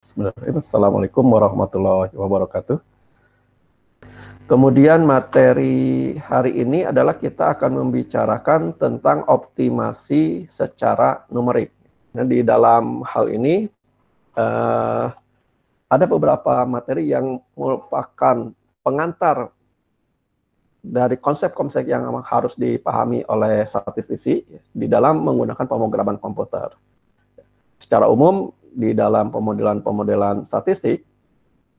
Bismillahirrahmanirrahim. Assalamualaikum warahmatullahi wabarakatuh. Kemudian materi hari ini adalah kita akan membicarakan tentang optimasi secara numerik. Nah, di dalam hal ini ada beberapa materi yang merupakan pengantar dari konsep-konsep yang harus dipahami oleh statistisi di dalam menggunakan pemrograman komputer. Secara umum, di dalam pemodelan statistik,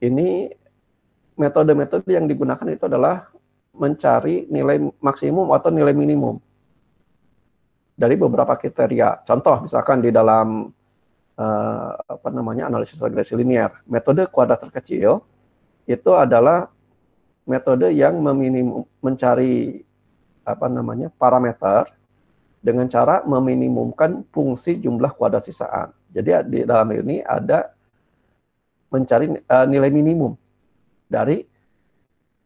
ini metode-metode yang digunakan itu adalah mencari nilai maksimum atau nilai minimum dari beberapa kriteria. Contoh, misalkan di dalam analisis regresi linear, metode kuadrat terkecil itu adalah metode yang mencari parameter dengan cara meminimumkan fungsi jumlah kuadrat sisaan. Jadi di dalam ini ada mencari nilai minimum dari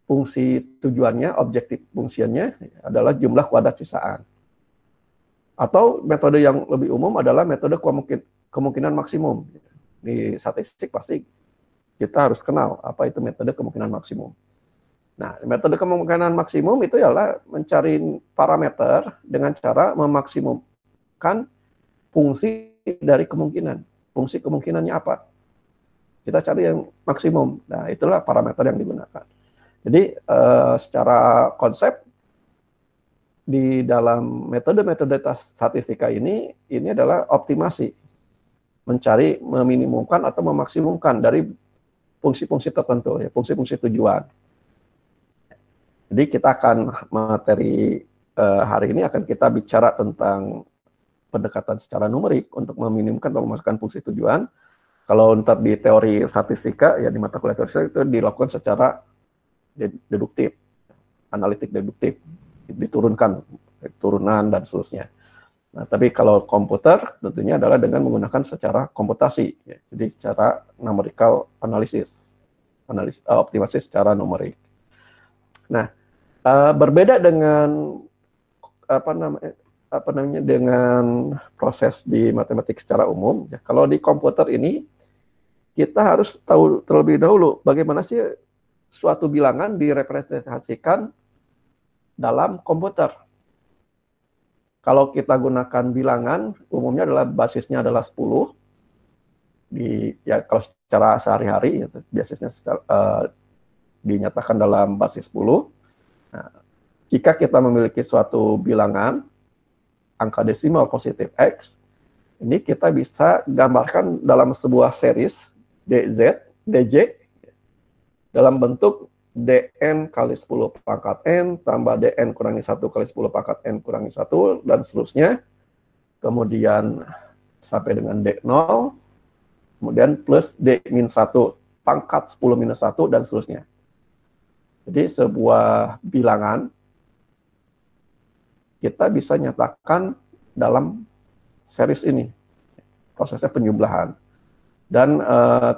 fungsi tujuannya, objektif fungsinya adalah jumlah kuadrat sisaan. Atau metode yang lebih umum adalah metode kemungkinan maksimum. Di statistik pasti kita harus kenal apa itu metode kemungkinan maksimum. Nah, metode kemungkinan maksimum itu adalah mencari parameter dengan cara memaksimumkan fungsi dari kemungkinan. Fungsi kemungkinannya apa? Kita cari yang maksimum. Nah, itulah parameter yang digunakan. Jadi, secara konsep, di dalam metode-metode statistika ini adalah optimasi. Mencari, meminimumkan, atau memaksimumkan dari fungsi-fungsi tertentu, ya, fungsi-fungsi tujuan. Jadi kita akan materi hari ini akan kita bicara tentang pendekatan secara numerik untuk meminimumkan atau memasukkan fungsi tujuan. Kalau untuk di teori statistika, ya di mata kuliah teori statistika itu dilakukan secara deduktif, analitik deduktif, diturunkan, turunan dan seterusnya. Nah, tapi kalau komputer tentunya adalah dengan menggunakan secara komputasi, ya. Jadi secara numerical analysis, optimasi secara numerik. Nah, berbeda dengan dengan proses di matematik secara umum, ya, kalau di komputer ini kita harus tahu terlebih dahulu bagaimana sih suatu bilangan direpresentasikan dalam komputer. Kalau kita gunakan bilangan, umumnya adalah basisnya adalah 10. Kalau secara sehari-hari, basisnya dinyatakan dalam basis 10. Nah, jika kita memiliki suatu bilangan, angka desimal positif X, ini kita bisa gambarkan dalam sebuah series DZ, DJ, dalam bentuk dn kali 10 pangkat n, tambah dn kurangi 1 kali 10 pangkat n kurangi 1, dan seterusnya. Kemudian sampai dengan d0, kemudian plus d-1 pangkat 10 minus 1, dan seterusnya. Jadi sebuah bilangan kita bisa nyatakan dalam series ini, prosesnya penjumlahan. Dan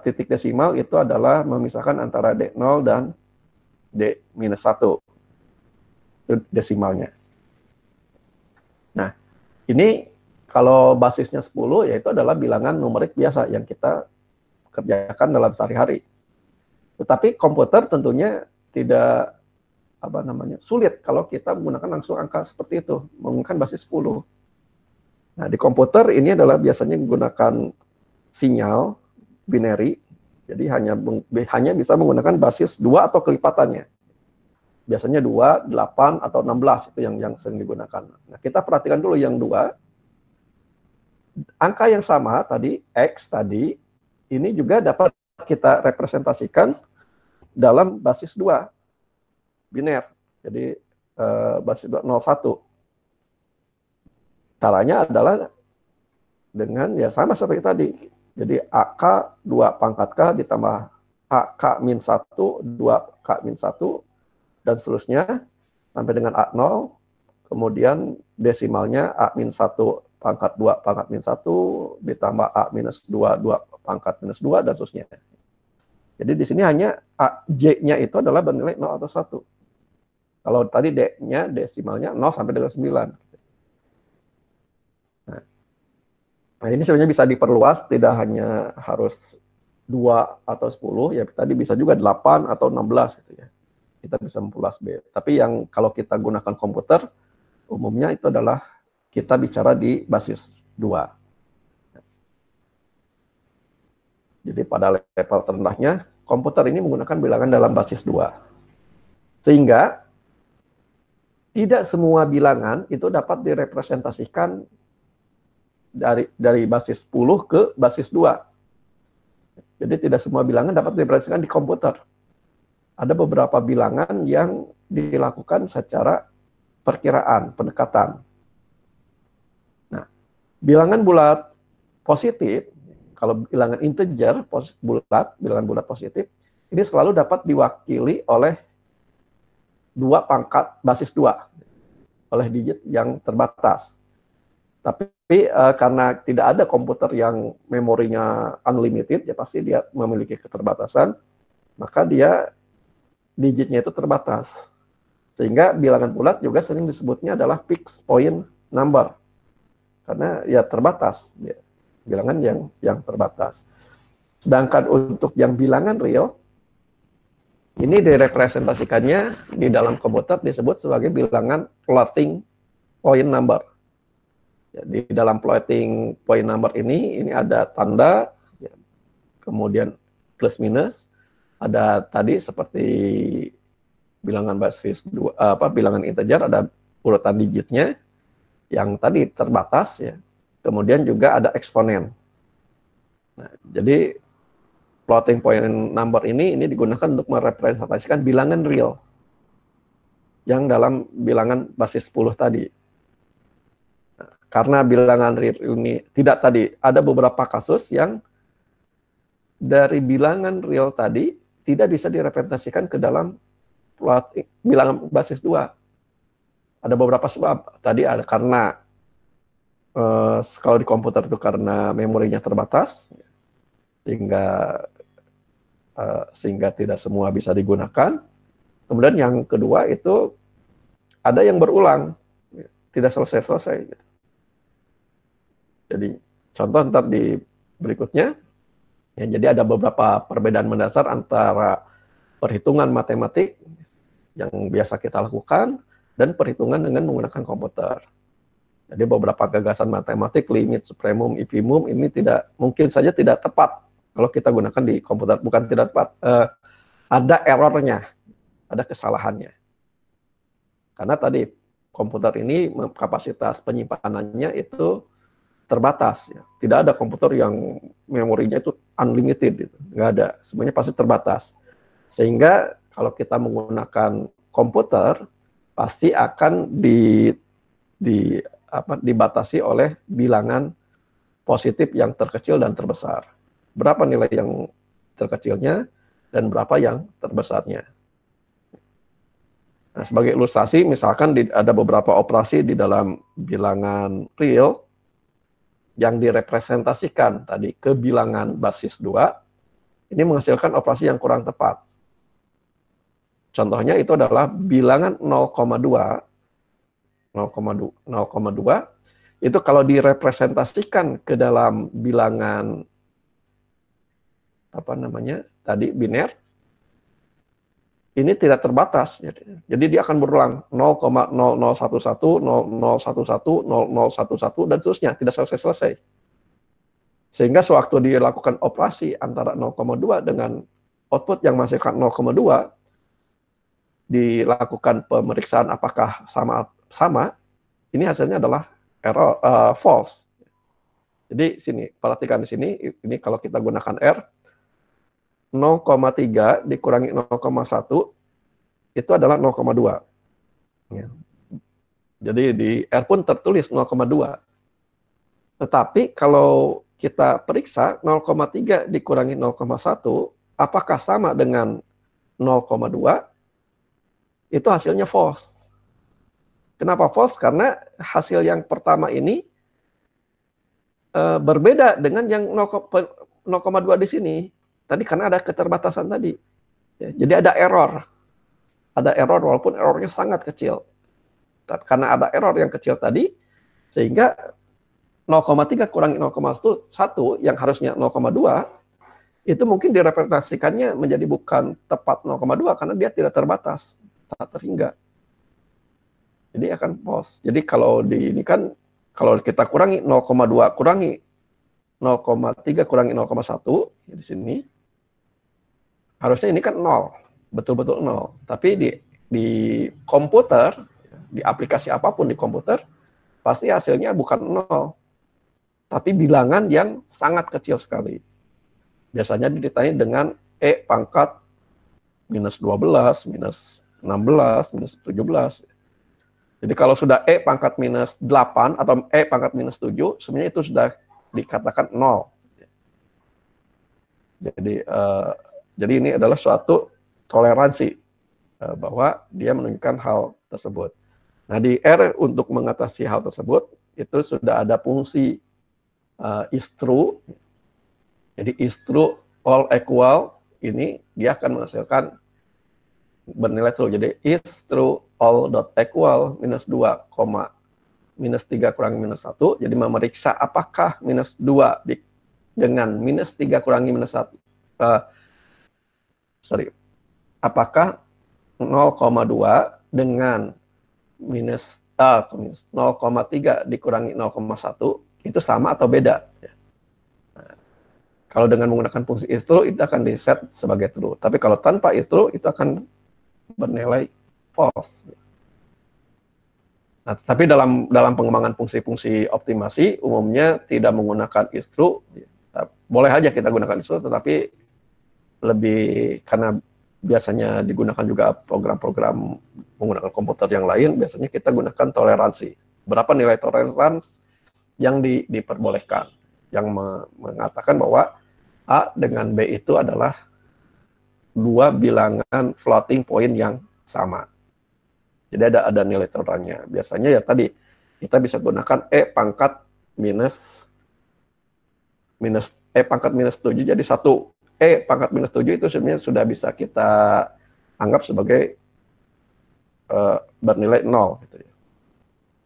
titik desimal itu adalah memisahkan antara D0 dan D-1, itu desimalnya. Nah, ini kalau basisnya 10, yaitu adalah bilangan numerik biasa yang kita kerjakan dalam sehari-hari. Tetapi komputer tentunya tidak sulit kalau kita menggunakan langsung angka seperti itu, menggunakan basis 10. Nah, di komputer ini adalah biasanya menggunakan sinyal binary, jadi hanya bisa menggunakan basis 2 atau kelipatannya. Biasanya 2, 8, atau 16 itu yang sering digunakan. Nah, kita perhatikan dulu yang 2. Angka yang sama tadi, X tadi, ini juga dapat kita representasikan dalam basis 2. Biner, jadi basis 01. Caranya adalah dengan ya sama seperti tadi. Jadi AK 2 pangkat K ditambah AK-1, 2K-1, dan seterusnya sampai dengan A0, kemudian desimalnya A-1 pangkat 2 pangkat -1 ditambah A-2, 2 pangkat -2, dan seterusnya. Jadi di sini hanya J-nya itu adalah bernilai 0 atau 1. Kalau tadi D-nya, desimalnya 0 sampai dengan 9. Nah, ini sebenarnya bisa diperluas, tidak hanya harus 2 atau 10, ya tadi bisa juga 8 atau 16 gitu ya. Kita bisa memperluas B. Tapi yang kalau kita gunakan komputer, umumnya itu adalah kita bicara di basis 2. Jadi pada level terendahnya, komputer ini menggunakan bilangan dalam basis 2. Sehingga tidak semua bilangan itu dapat direpresentasikan dari basis 10 ke basis 2. Jadi tidak semua bilangan dapat direpresentasikan di komputer. Ada beberapa bilangan yang dilakukan secara perkiraan, pendekatan. Nah, bilangan bulat positif, kalau bilangan integer bilangan bulat positif, ini selalu dapat diwakili oleh 2 pangkat basis 2, oleh digit yang terbatas. Tapi karena tidak ada komputer yang memorinya unlimited, ya pasti dia memiliki keterbatasan, maka dia digitnya itu terbatas. Sehingga bilangan bulat juga sering disebutnya adalah fixed point number. Karena ya terbatas, ya, bilangan yang terbatas. Sedangkan untuk yang bilangan real, ini direpresentasikannya di dalam komputer disebut sebagai bilangan floating point number. Ya, di dalam floating point number ini ada tanda, ya, kemudian plus minus, ada tadi seperti bilangan basis 2, bilangan integer, ada urutan digitnya yang tadi terbatas, ya. Kemudian juga ada eksponen. Nah, jadi floating point number ini digunakan untuk merepresentasikan bilangan real yang dalam bilangan basis 10 tadi. Nah, karena bilangan real ini tidak tadi, ada beberapa kasus yang dari bilangan real tadi tidak bisa direpresentasikan ke dalam bilangan basis 2. Ada beberapa sebab. Tadi ada karena kalau di komputer itu karena memorinya terbatas, sehingga tidak semua bisa digunakan. Kemudian yang kedua itu ada yang berulang, tidak selesai-selesai. Jadi contoh ntar di berikutnya. Ya, jadi ada beberapa perbedaan mendasar antara perhitungan matematik yang biasa kita lakukan dan perhitungan dengan menggunakan komputer. Jadi beberapa gagasan matematik, limit, supremum, infimum, ini mungkin saja tidak tepat kalau kita gunakan di komputer. Bukan tidak tepat, ada errornya, ada kesalahannya. Karena tadi komputer ini kapasitas penyimpanannya itu terbatas, ya. Tidak ada komputer yang memorinya itu unlimited, gitu. Nggak ada, semuanya pasti terbatas. Sehingga kalau kita menggunakan komputer pasti akan dibatasi oleh bilangan positif yang terkecil dan terbesar. Berapa nilai yang terkecilnya dan berapa yang terbesarnya. Nah, sebagai ilustrasi, misalkan ada beberapa operasi di dalam bilangan real yang direpresentasikan tadi ke bilangan basis 2, ini menghasilkan operasi yang kurang tepat. Contohnya itu adalah bilangan 0,2, itu kalau direpresentasikan ke dalam bilangan tadi biner, ini tidak terbatas. Jadi dia akan berulang 0,0011, 0011, 0011, dan seterusnya, tidak selesai-selesai. Sehingga sewaktu dilakukan operasi antara 0,2 dengan output yang menghasilkan 0,2, dilakukan pemeriksaan apakah sama, ini hasilnya adalah error, false. Jadi sini, perhatikan di sini, ini kalau kita gunakan R, 0,3 dikurangi 0,1 itu adalah 0,2. Ya. Jadi di R pun tertulis 0,2. Tetapi kalau kita periksa 0,3 dikurangi 0,1, apakah sama dengan 0,2? Itu hasilnya false. Kenapa false? Karena hasil yang pertama ini berbeda dengan yang 0,2 di sini. Tadi karena ada keterbatasan tadi. Ya, jadi ada error. Ada error walaupun errornya sangat kecil. Karena ada error yang kecil tadi, sehingga 0,3 kurangi 0,1 yang harusnya 0,2, itu mungkin direpresentasikannya menjadi bukan tepat 0,2 karena dia tidak terbatas, tak terhingga. Jadi akan false. Jadi kalau di ini kan, kalau kita kurangi 0,2 kurangi 0,3 kurangi 0,1 di sini, harusnya ini kan 0, betul-betul 0. Tapi di komputer, di aplikasi apapun di komputer, pasti hasilnya bukan 0, tapi bilangan yang sangat kecil sekali. Biasanya ditanya dengan E pangkat minus 12, minus 16, minus 17. Jadi kalau sudah E pangkat minus 8 atau E pangkat minus 7, sebenarnya itu sudah dikatakan 0. Jadi ini adalah suatu toleransi bahwa dia menunjukkan hal tersebut. Nah, di R untuk mengatasi hal tersebut, itu sudah ada fungsi is true. Jadi is true all equal, ini dia akan menghasilkan bernilai true. Jadi is true all dot equal minus 2, minus 3 kurangi minus 1. Jadi memeriksa apakah minus 2 dengan minus 3 kurangi minus 1. Apakah 0,2 dengan minus 0,3 dikurangi 0,1 itu sama atau beda? Kalau dengan menggunakan fungsi is true, itu akan di-set sebagai true. Tapi kalau tanpa is true, itu akan bernilai false. Nah, tapi dalam pengembangan fungsi-fungsi optimasi, umumnya tidak menggunakan is true. Boleh aja kita gunakan is true, tetapi lebih, karena biasanya digunakan juga program-program menggunakan komputer yang lain, biasanya kita gunakan toleransi. Berapa nilai toleransi yang diperbolehkan, yang mengatakan bahwa A dengan B itu adalah dua bilangan floating point yang sama. Jadi ada nilai toleransinya. Biasanya ya tadi, kita bisa gunakan E pangkat minus E pangkat minus 7 jadi 1. E pangkat minus 7 itu sebenarnya sudah bisa kita anggap sebagai bernilai 0. Gitu ya.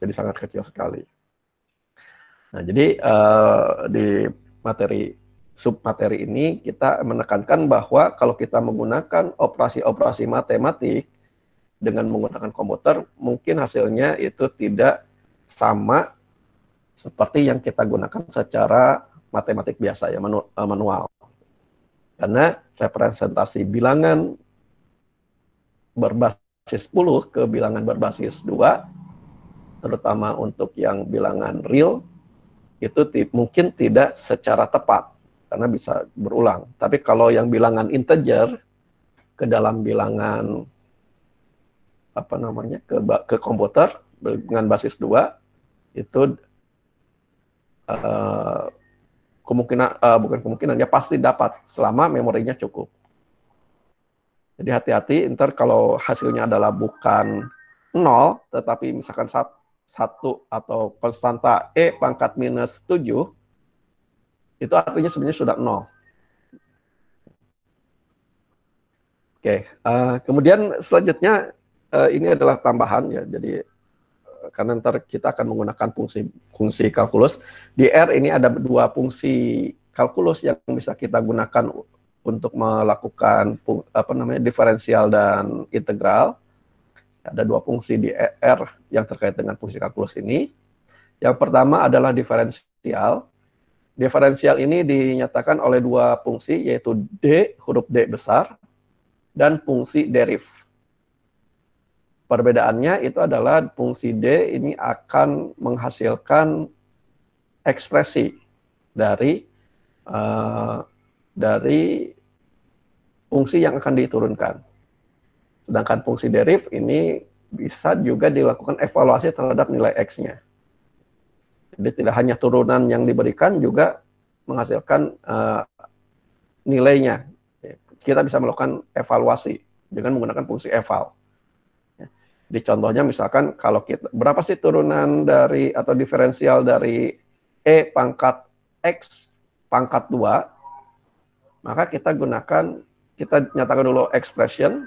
Jadi sangat kecil sekali. Nah, jadi di submateri ini kita menekankan bahwa kalau kita menggunakan operasi-operasi matematik dengan menggunakan komputer, mungkin hasilnya itu tidak sama seperti yang kita gunakan secara matematik biasa, ya, manual. Karena representasi bilangan berbasis 10 ke bilangan berbasis 2, terutama untuk yang bilangan real, itu mungkin tidak secara tepat, karena bisa berulang. Tapi kalau yang bilangan integer ke dalam bilangan ke komputer dengan basis 2, itu dia pasti dapat selama memorinya cukup. Jadi hati-hati, ntar kalau hasilnya adalah bukan 0, tetapi misalkan 1 atau konstanta E pangkat minus 7, itu artinya sebenarnya sudah 0. Oke, kemudian selanjutnya ini adalah tambahan ya, jadi karena ntar kita akan menggunakan fungsi kalkulus. Di R ini ada dua fungsi kalkulus yang bisa kita gunakan untuk melakukan diferensial dan integral. Ada dua fungsi di R yang terkait dengan fungsi kalkulus ini. Yang pertama adalah diferensial. Diferensial ini dinyatakan oleh dua fungsi, yaitu D, huruf D besar, dan fungsi deriv. Perbedaannya itu adalah fungsi D ini akan menghasilkan ekspresi dari fungsi yang akan diturunkan. Sedangkan fungsi deriv ini bisa juga dilakukan evaluasi terhadap nilai X-nya. Jadi tidak hanya turunan yang diberikan, juga menghasilkan nilainya. Kita bisa melakukan evaluasi dengan menggunakan fungsi eval. Di contohnya misalkan kalau kita, berapa sih turunan dari atau diferensial dari E pangkat X pangkat 2, maka kita nyatakan dulu expression,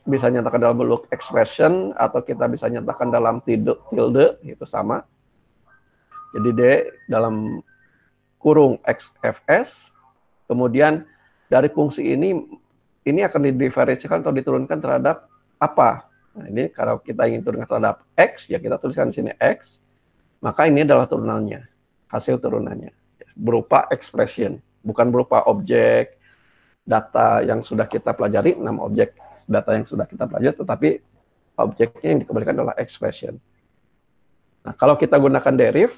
bisa nyatakan dalam bentuk expression, atau kita bisa nyatakan dalam tilde, itu sama. Jadi D dalam kurung XFS, Kemudian dari fungsi ini akan didiferensiasikan atau diturunkan terhadap apa? Nah, ini kalau kita ingin turunkan terhadap X, ya kita tuliskan di sini X, maka ini adalah turunannya, hasil turunannya. Berupa expression, bukan berupa objek data yang sudah kita pelajari, 6 objek data yang sudah kita pelajari, tetapi objeknya yang dikembalikan adalah expression. Nah, kalau kita gunakan deriv,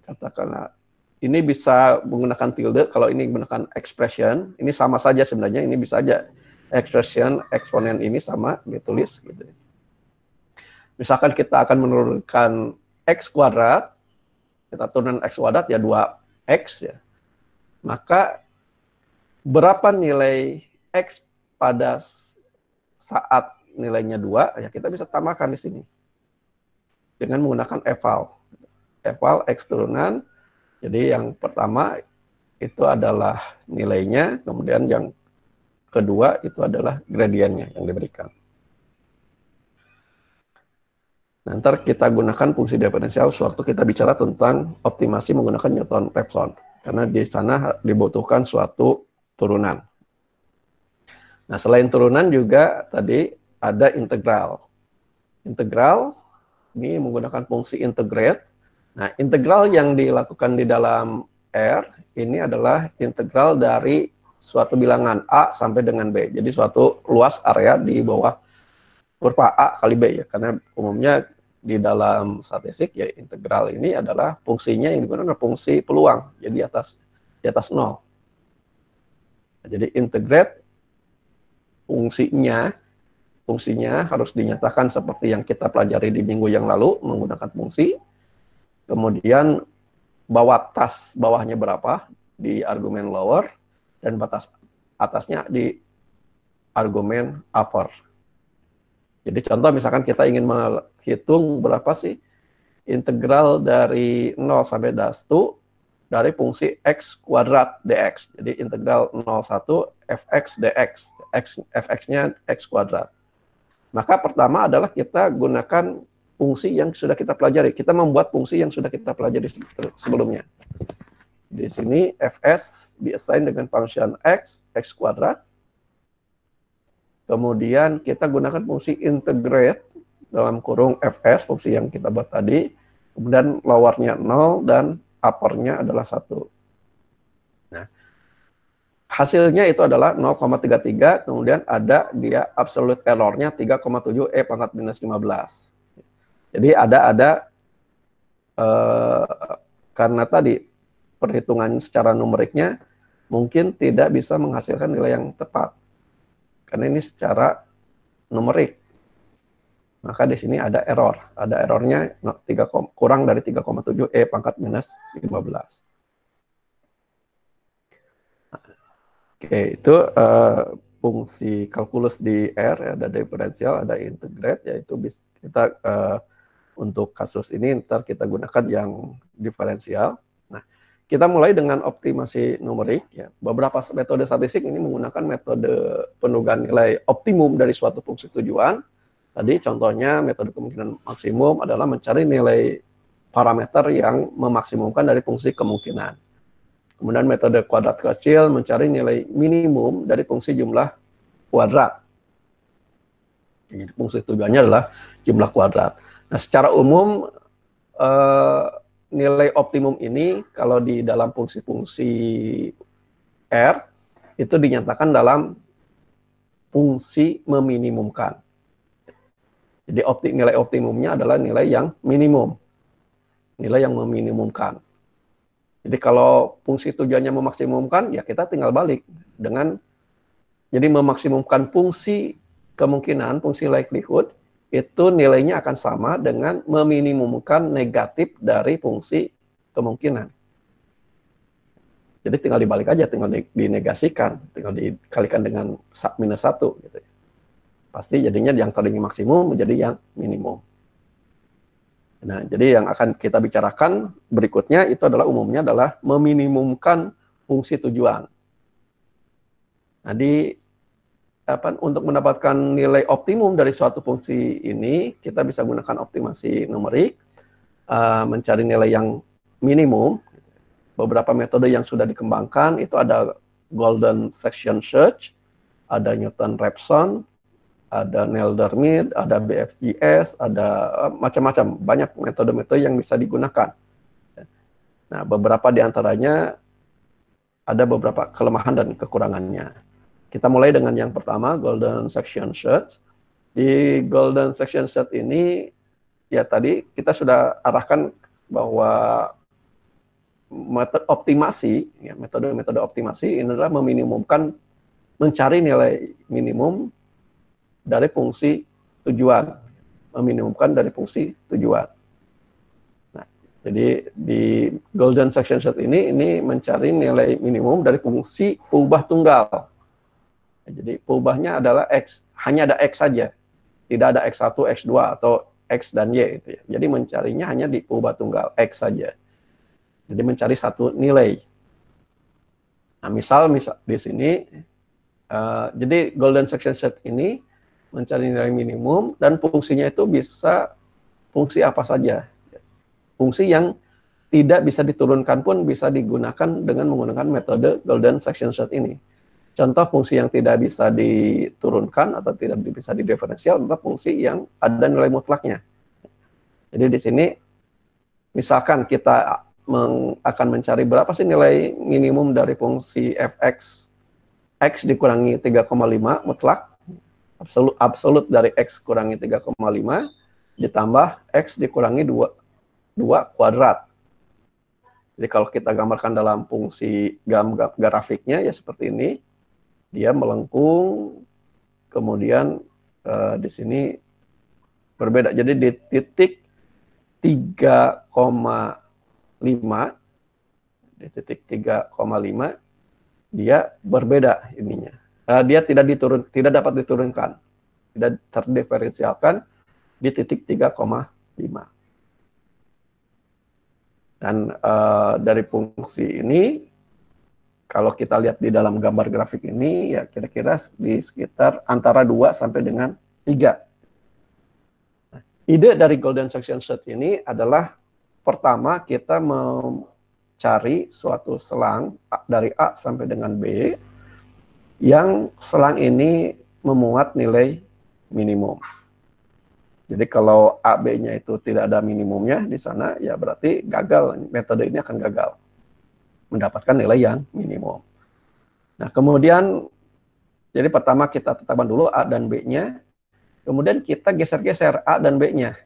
katakanlah ini bisa menggunakan tilde, kalau ini menggunakan expression, ini sama saja sebenarnya, ini bisa aja expression, eksponen ini sama ditulis gitu. Misalkan kita akan menurunkan X kuadrat, kita turunkan X kuadrat ya 2X ya. Maka berapa nilai X pada saat nilainya 2, ya kita bisa tambahkan di sini. Dengan menggunakan eval. Eval X turunan, jadi yang pertama itu adalah nilainya, kemudian yang kedua itu adalah gradiennya yang diberikan. Nah, ntar kita gunakan fungsi diferensial sewaktu kita bicara tentang optimasi menggunakan Newton-Raphson. Karena di sana dibutuhkan suatu turunan. Nah, selain turunan juga tadi ada integral. Integral ini menggunakan fungsi integrate. Nah, integral yang dilakukan di dalam R ini adalah integral dari suatu bilangan A sampai dengan B. Jadi suatu luas area di bawah kurva A kali B ya. Karena umumnya di dalam statistik ya integral ini adalah fungsinya yang digunakan fungsi peluang. Jadi di atas 0. Nah, jadi integrate fungsinya harus dinyatakan seperti yang kita pelajari di minggu yang lalu menggunakan fungsi. Kemudian bawahnya berapa di argumen lower dan batas atasnya di argumen upper. Jadi contoh misalkan kita ingin menghitung berapa sih integral dari 0 sampai -2 dari fungsi x kuadrat dx. Jadi integral 01 fx dx, fx-nya x kuadrat. Maka pertama adalah kita gunakan fungsi yang sudah kita pelajari. Kita membuat fungsi yang sudah kita pelajari sebelumnya. Di sini fs diassign dengan function x kuadrat. Kemudian kita gunakan fungsi integrate dalam kurung fs, fungsi yang kita buat tadi. Kemudian lowernya 0 dan uppernya adalah 1. Nah, hasilnya itu adalah 0,33, kemudian ada dia absolute errornya 3,7 E pangkat minus 15. Jadi karena tadi perhitungan secara numeriknya mungkin tidak bisa menghasilkan nilai yang tepat. Karena ini secara numerik. Maka di sini ada error. Ada errornya kurang dari 3,7 E pangkat minus 15. Oke, itu fungsi kalkulus di R, ada diferensial, ada integrate, yaitu kita untuk kasus ini ntar kita gunakan yang diferensial. Nah, kita mulai dengan optimasi numerik. Ya. Beberapa metode statistik ini menggunakan metode penugahan nilai optimum dari suatu fungsi tujuan. Tadi contohnya metode kemungkinan maksimum adalah mencari nilai parameter yang memaksimumkan dari fungsi kemungkinan. Kemudian metode kuadrat kecil mencari nilai minimum dari fungsi jumlah kuadrat. Jadi fungsi tujuannya adalah jumlah kuadrat. Nah, secara umum nilai optimum ini kalau di dalam fungsi-fungsi R itu dinyatakan dalam fungsi meminimumkan. Jadi nilai optimumnya adalah nilai yang minimum. Nilai yang meminimumkan. Jadi kalau fungsi tujuannya memaksimumkan, ya kita tinggal balik. Jadi memaksimumkan fungsi kemungkinan, fungsi likelihood, itu nilainya akan sama dengan meminimumkan negatif dari fungsi kemungkinan. Jadi tinggal dibalik aja, tinggal dinegasikan, tinggal dikalikan dengan minus 1. Gitu. Pasti jadinya yang tadinya maksimum menjadi yang minimum. Nah, jadi yang akan kita bicarakan berikutnya itu adalah umumnya adalah meminimumkan fungsi tujuan. Nah, untuk mendapatkan nilai optimum dari suatu fungsi ini, kita bisa gunakan optimasi numerik, mencari nilai yang minimum. Beberapa metode yang sudah dikembangkan itu ada Golden Section Search, ada Newton-Raphson, ada Nelder-Mead, ada BFGS, ada macam-macam, banyak metode-metode yang bisa digunakan. Nah, beberapa di antaranya ada beberapa kelemahan dan kekurangannya. Kita mulai dengan yang pertama, Golden Section Search. Di Golden Section Search ini, ya tadi kita sudah arahkan bahwa metode optimasi, ya, metode optimasi ini adalah meminimumkan, mencari nilai minimum dari fungsi tujuan, meminimumkan dari fungsi tujuan. Nah, jadi di Golden Section Search ini mencari nilai minimum dari fungsi peubah tunggal. Jadi peubahnya adalah X, hanya ada X saja, tidak ada X1, X2 atau X dan Y itu ya. Jadi mencarinya hanya di peubah tunggal X saja. Jadi mencari satu nilai. Nah, misal di sini, jadi Golden Section Search ini mencari nilai minimum dan fungsinya itu bisa fungsi apa saja. Fungsi yang tidak bisa diturunkan pun bisa digunakan dengan menggunakan metode Golden Section Search ini. Contoh fungsi yang tidak bisa diturunkan atau tidak bisa didiferensial adalah fungsi yang ada nilai mutlaknya. Jadi di sini misalkan kita akan mencari berapa sih nilai minimum dari fungsi fx, x dikurangi 3,5 mutlak, absolut dari x kurangi 3,5 ditambah x dikurangi 2 kuadrat. Jadi kalau kita gambarkan dalam fungsi grafiknya ya seperti ini, dia melengkung, kemudian di sini berbeda. Jadi di titik 3,5, di titik 3,5 dia berbeda ininya. Dia tidak dapat diturunkan, tidak terdiferensialkan di titik 3,5. Dan dari fungsi ini, kalau kita lihat di dalam gambar grafik ini, ya kira-kira di sekitar antara 2 sampai dengan 3. Nah, ide dari Golden Section Search ini adalah pertama kita mencari suatu selang dari A sampai dengan B yang selang ini memuat nilai minimum. Jadi kalau A, B-nya itu tidak ada minimumnya di sana, ya berarti gagal, metode ini akan gagal mendapatkan nilai yang minimum. Nah, kemudian jadi pertama kita tetapkan dulu A dan B-nya, kemudian kita geser-geser A dan B-nya.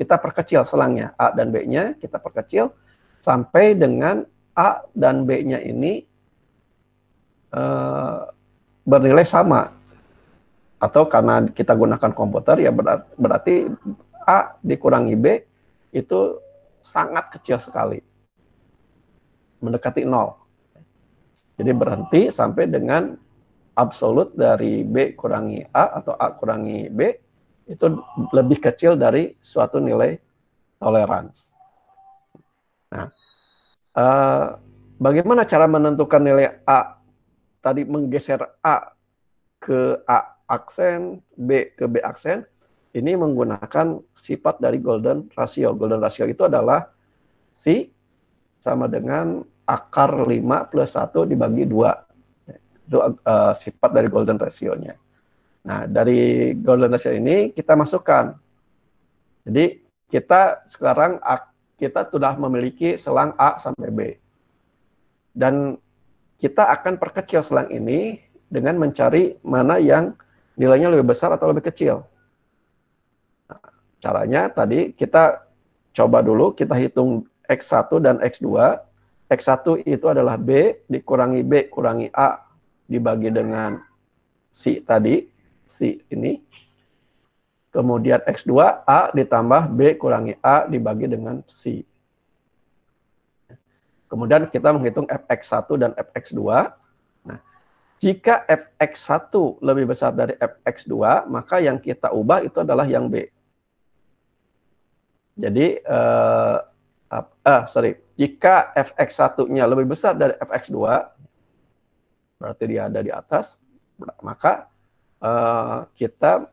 Kita perkecil selangnya, A dan B-nya kita perkecil sampai dengan A dan B-nya ini bernilai sama. Atau karena kita gunakan komputer, ya berarti A dikurangi B itu sangat kecil sekali. Mendekati 0. Jadi berhenti sampai dengan absolut dari B kurangi A atau A kurangi B itu lebih kecil dari suatu nilai toleransi. Nah, bagaimana cara menentukan nilai A? Tadi menggeser A ke A aksen, B ke B aksen, ini menggunakan sifat dari Golden Ratio. Golden Ratio itu adalah Si sama dengan akar 5 plus 1 dibagi 2. Itu sifat dari Golden Ratio-nya. Nah, dari Golden Ratio ini kita masukkan. Jadi, kita sekarang kita sudah memiliki selang A sampai B. Dan kita akan perkecil selang ini dengan mencari mana yang nilainya lebih besar atau lebih kecil. Nah, caranya tadi kita coba dulu, kita hitung X1 dan X2. X1 itu adalah B dikurangi B kurangi A dibagi dengan Si tadi. Si ini, kemudian X2 A ditambah B kurangi A dibagi dengan Si. Kemudian kita menghitung Fx1 dan Fx2. Nah, jika Fx1 lebih besar dari Fx2, maka yang kita ubah itu adalah yang B. Jadi, jika Fx1-nya lebih besar dari Fx2, berarti dia ada di atas, maka kita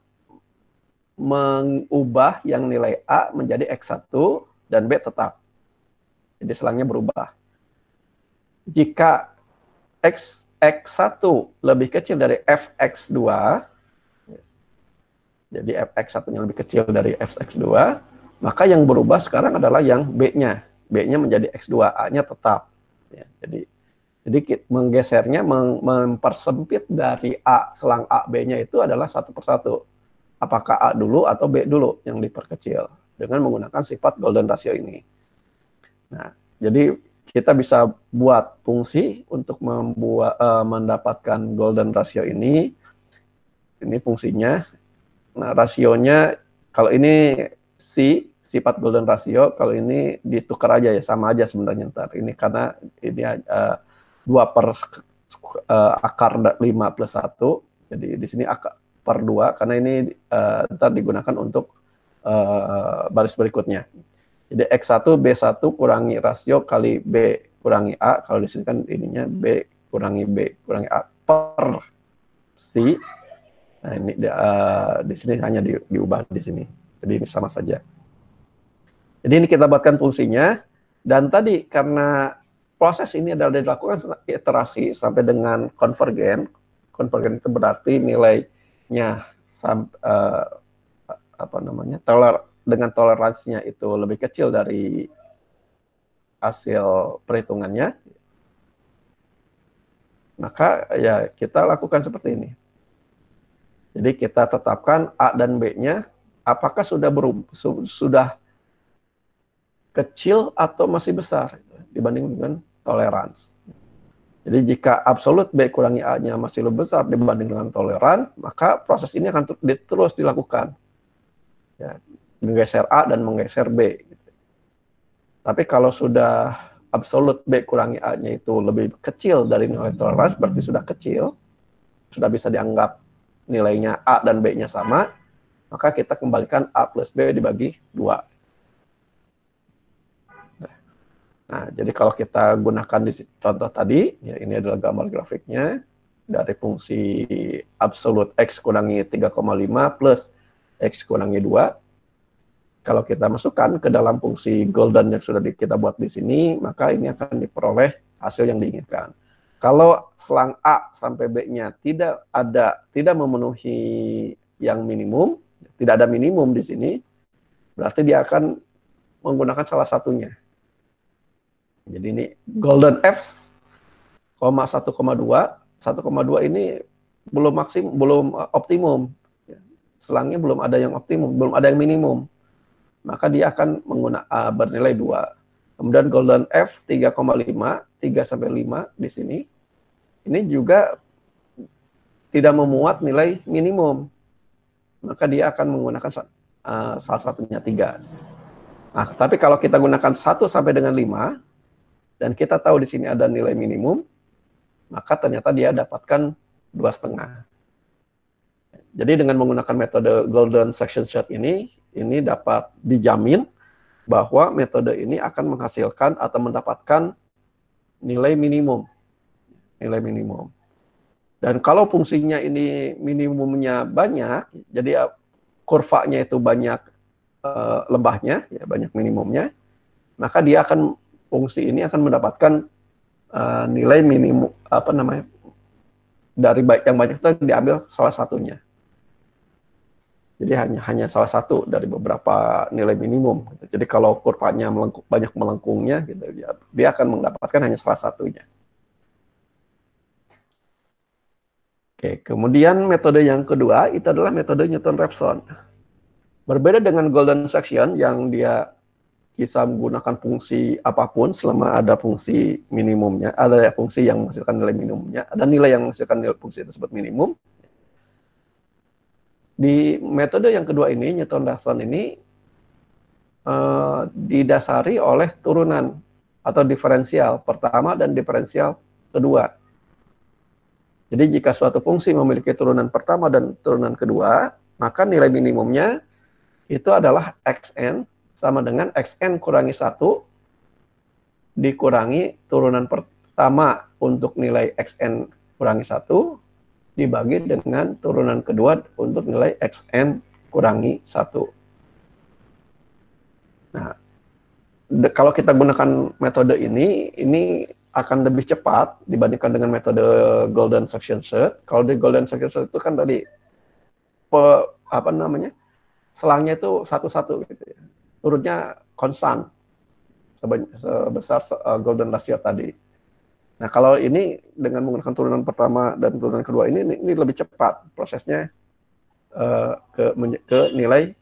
mengubah yang nilai A menjadi X1 dan B tetap. Jadi selangnya berubah. Jika X X1 lebih kecil dari Fx2, jadi Fx1-nya lebih kecil dari Fx2, maka yang berubah sekarang adalah yang B-nya. B-nya menjadi X2, A-nya tetap. Ya, jadi menggesernya, mempersempit dari A selang A, B-nya itu adalah satu persatu. Apakah A dulu atau B dulu yang diperkecil dengan menggunakan sifat golden ratio ini. Nah, jadi kita bisa buat fungsi untuk mendapatkan golden ratio ini. Ini fungsinya. Nah, rasionya kalau ini sifat golden ratio, kalau ini ditukar aja ya, sama aja sebenarnya ntar. Ini karena ini 2 per akar 5 plus 1. Jadi di sini akar per 2 karena ini ntar digunakan untuk baris berikutnya. Jadi X1 B1 kurangi rasio kali B kurangi A. Kalau di sini kan ininya B kurangi A per C. Nah, ini di sini hanya diubah di sini. Jadi ini sama saja. Jadi ini kita buatkan fungsinya, dan tadi karena proses ini adalah dilakukan iterasi sampai dengan konvergen. Konvergen itu berarti nilainya dengan toleransinya itu lebih kecil dari hasil perhitungannya. Maka ya kita lakukan seperti ini. Jadi kita tetapkan A dan B-nya apakah sudah kecil atau masih besar dibanding dengan toleransi. Jadi jika absolut B kurangi A-nya masih lebih besar dibanding dengan toleran, maka proses ini akan terus dilakukan. Ya, menggeser A dan menggeser B. Tapi kalau sudah absolut B kurangi A-nya itu lebih kecil dari nilai toleransi, berarti sudah kecil, sudah bisa dianggap nilainya A dan B-nya sama, maka kita kembalikan A plus B dibagi 2. Nah, jadi kalau kita gunakan di contoh tadi, ya ini adalah gambar grafiknya dari fungsi absolut X kurangi 3,5 plus X kurangi 2. Kalau kita masukkan ke dalam fungsi golden yang sudah kita buat di sini, maka ini akan diperoleh hasil yang diinginkan. Kalau selang A sampai B-nya tidak memenuhi yang minimum, tidak ada minimum di sini, berarti dia akan menggunakan salah satunya. Jadi ini golden F, 1,2 ini belum optimum. Selangnya belum ada yang optimum, belum ada yang minimum. Maka dia akan bernilai 2. Kemudian golden F 3,5, 3 sampai 5 di sini. Ini juga tidak memuat nilai minimum. Maka dia akan menggunakan salah satunya 3. Nah, tapi kalau kita gunakan 1 sampai dengan 5 dan kita tahu di sini ada nilai minimum, maka ternyata dia dapatkan 2,5. Jadi dengan menggunakan metode golden section shot ini dapat dijamin bahwa metode ini akan menghasilkan atau mendapatkan nilai minimum. Nilai minimum. Dan kalau fungsinya ini minimumnya banyak, jadi kurvanya itu banyak lembahnya, ya banyak minimumnya, maka dia akan fungsi ini akan mendapatkan nilai minimum dari yang banyak itu diambil salah satunya. Jadi hanya salah satu dari beberapa nilai minimum. Jadi kalau kurvanya banyak melengkungnya, gitu, dia akan mendapatkan hanya salah satunya. Oke, kemudian metode yang kedua itu adalah metode Newton-Raphson. Berbeda dengan golden section yang dia bisa menggunakan fungsi apapun selama ada fungsi minimumnya, ada fungsi yang menghasilkan nilai minimumnya, ada nilai yang menghasilkan nilai fungsi tersebut minimum. Di metode yang kedua ini, Newton-Raphson ini didasari oleh turunan atau diferensial pertama dan diferensial kedua. Jadi jika suatu fungsi memiliki turunan pertama dan turunan kedua, maka nilai minimumnya itu adalah xn sama dengan xn kurangi 1 dikurangi turunan pertama untuk nilai xn kurangi 1 dibagi dengan turunan kedua untuk nilai xn kurangi 1. Nah, kalau kita gunakan metode ini akan lebih cepat dibandingkan dengan metode golden section search. Kalau di golden section search itu kan tadi selangnya itu satu-satu gitu ya. Turunnya konstan sebesar golden ratio tadi. Nah, kalau ini dengan menggunakan turunan pertama dan turunan kedua ini lebih cepat prosesnya ke nilai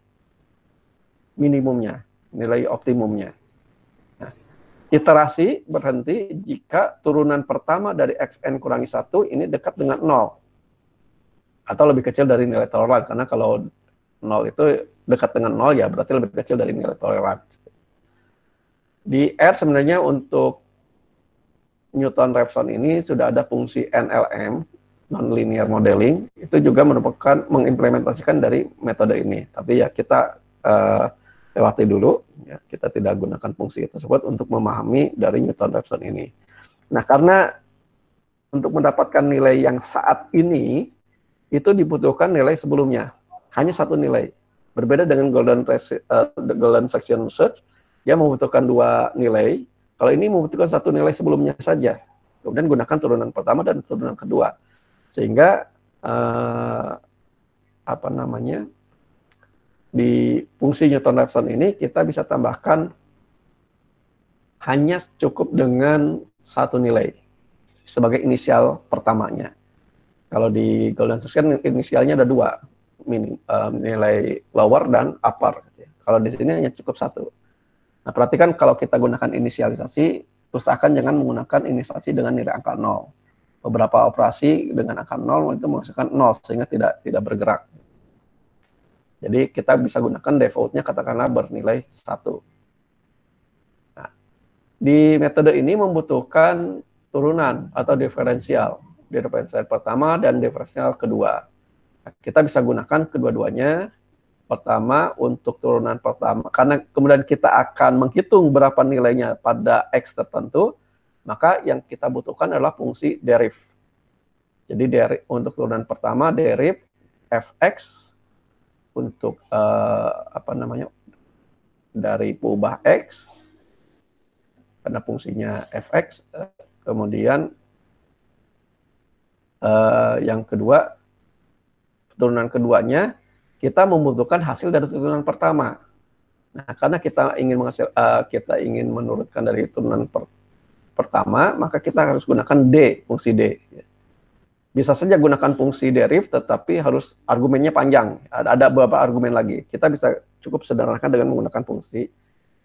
minimumnya, nilai optimumnya. Nah, iterasi berhenti jika turunan pertama dari xn kurangi 1 ini dekat dengan 0 atau lebih kecil dari nilai toleran, karena kalau 0 itu dekat dengan 0 ya berarti lebih kecil dari nilai toleran. Di R sebenarnya untuk Newton-Raphson ini sudah ada fungsi NLM, non-linear modeling, itu juga merupakan mengimplementasikan dari metode ini. Tapi ya kita lewati dulu, ya, kita tidak gunakan fungsi tersebut untuk memahami dari Newton-Raphson ini. Nah, karena untuk mendapatkan nilai yang saat ini, itu dibutuhkan nilai sebelumnya, hanya satu nilai. Berbeda dengan golden section search, dia membutuhkan dua nilai. Kalau ini membutuhkan satu nilai sebelumnya saja. Kemudian gunakan turunan pertama dan turunan kedua. Sehingga di fungsi Newton-Raphson ini kita bisa tambahkan hanya cukup dengan satu nilai sebagai inisial pertamanya. Kalau di golden section inisialnya ada dua, nilai lower dan upper. Kalau di sini hanya cukup satu. Nah, perhatikan kalau kita gunakan inisialisasi, usahakan jangan menggunakan inisialisasi dengan nilai angka 0. Beberapa operasi dengan angka 0 itu menghasilkan 0 sehingga tidak bergerak. Jadi kita bisa gunakan defaultnya katakanlah bernilai 1. Nah, di metode ini membutuhkan turunan atau diferensial. Diferensial pertama dan diferensial kedua. Nah, kita bisa gunakan kedua-duanya. Pertama untuk turunan pertama, karena kemudian kita akan menghitung berapa nilainya pada X tertentu, maka yang kita butuhkan adalah fungsi deriv. Jadi untuk turunan pertama deriv fx untuk dari peubah X, karena fungsinya fx, kemudian yang kedua, turunan keduanya, kita membutuhkan hasil dari turunan pertama. Nah, karena kita ingin menurunkan dari turunan pertama, maka kita harus gunakan D, fungsi D. Bisa saja gunakan fungsi deriv, tetapi harus argumennya panjang. Ada beberapa argumen lagi. Kita bisa cukup sederhanakan dengan menggunakan fungsi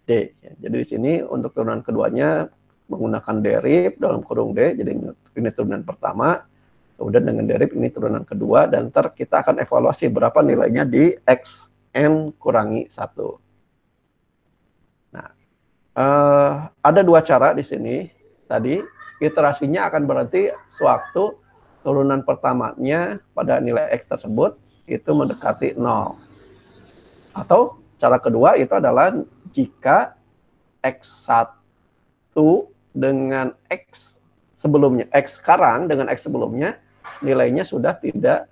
D. Jadi di sini untuk turunan keduanya menggunakan deriv dalam kurung D, jadi ini turunan pertama. Kemudian dengan deriv ini turunan kedua, dan ntar kita akan evaluasi berapa nilainya di xn kurangi 1. Nah, ada dua cara di sini. Tadi, iterasinya akan berarti sewaktu turunan pertamanya pada nilai x tersebut itu mendekati 0. Atau cara kedua itu adalah jika x1 dengan x sebelumnya, x sekarang dengan x sebelumnya, nilainya sudah tidak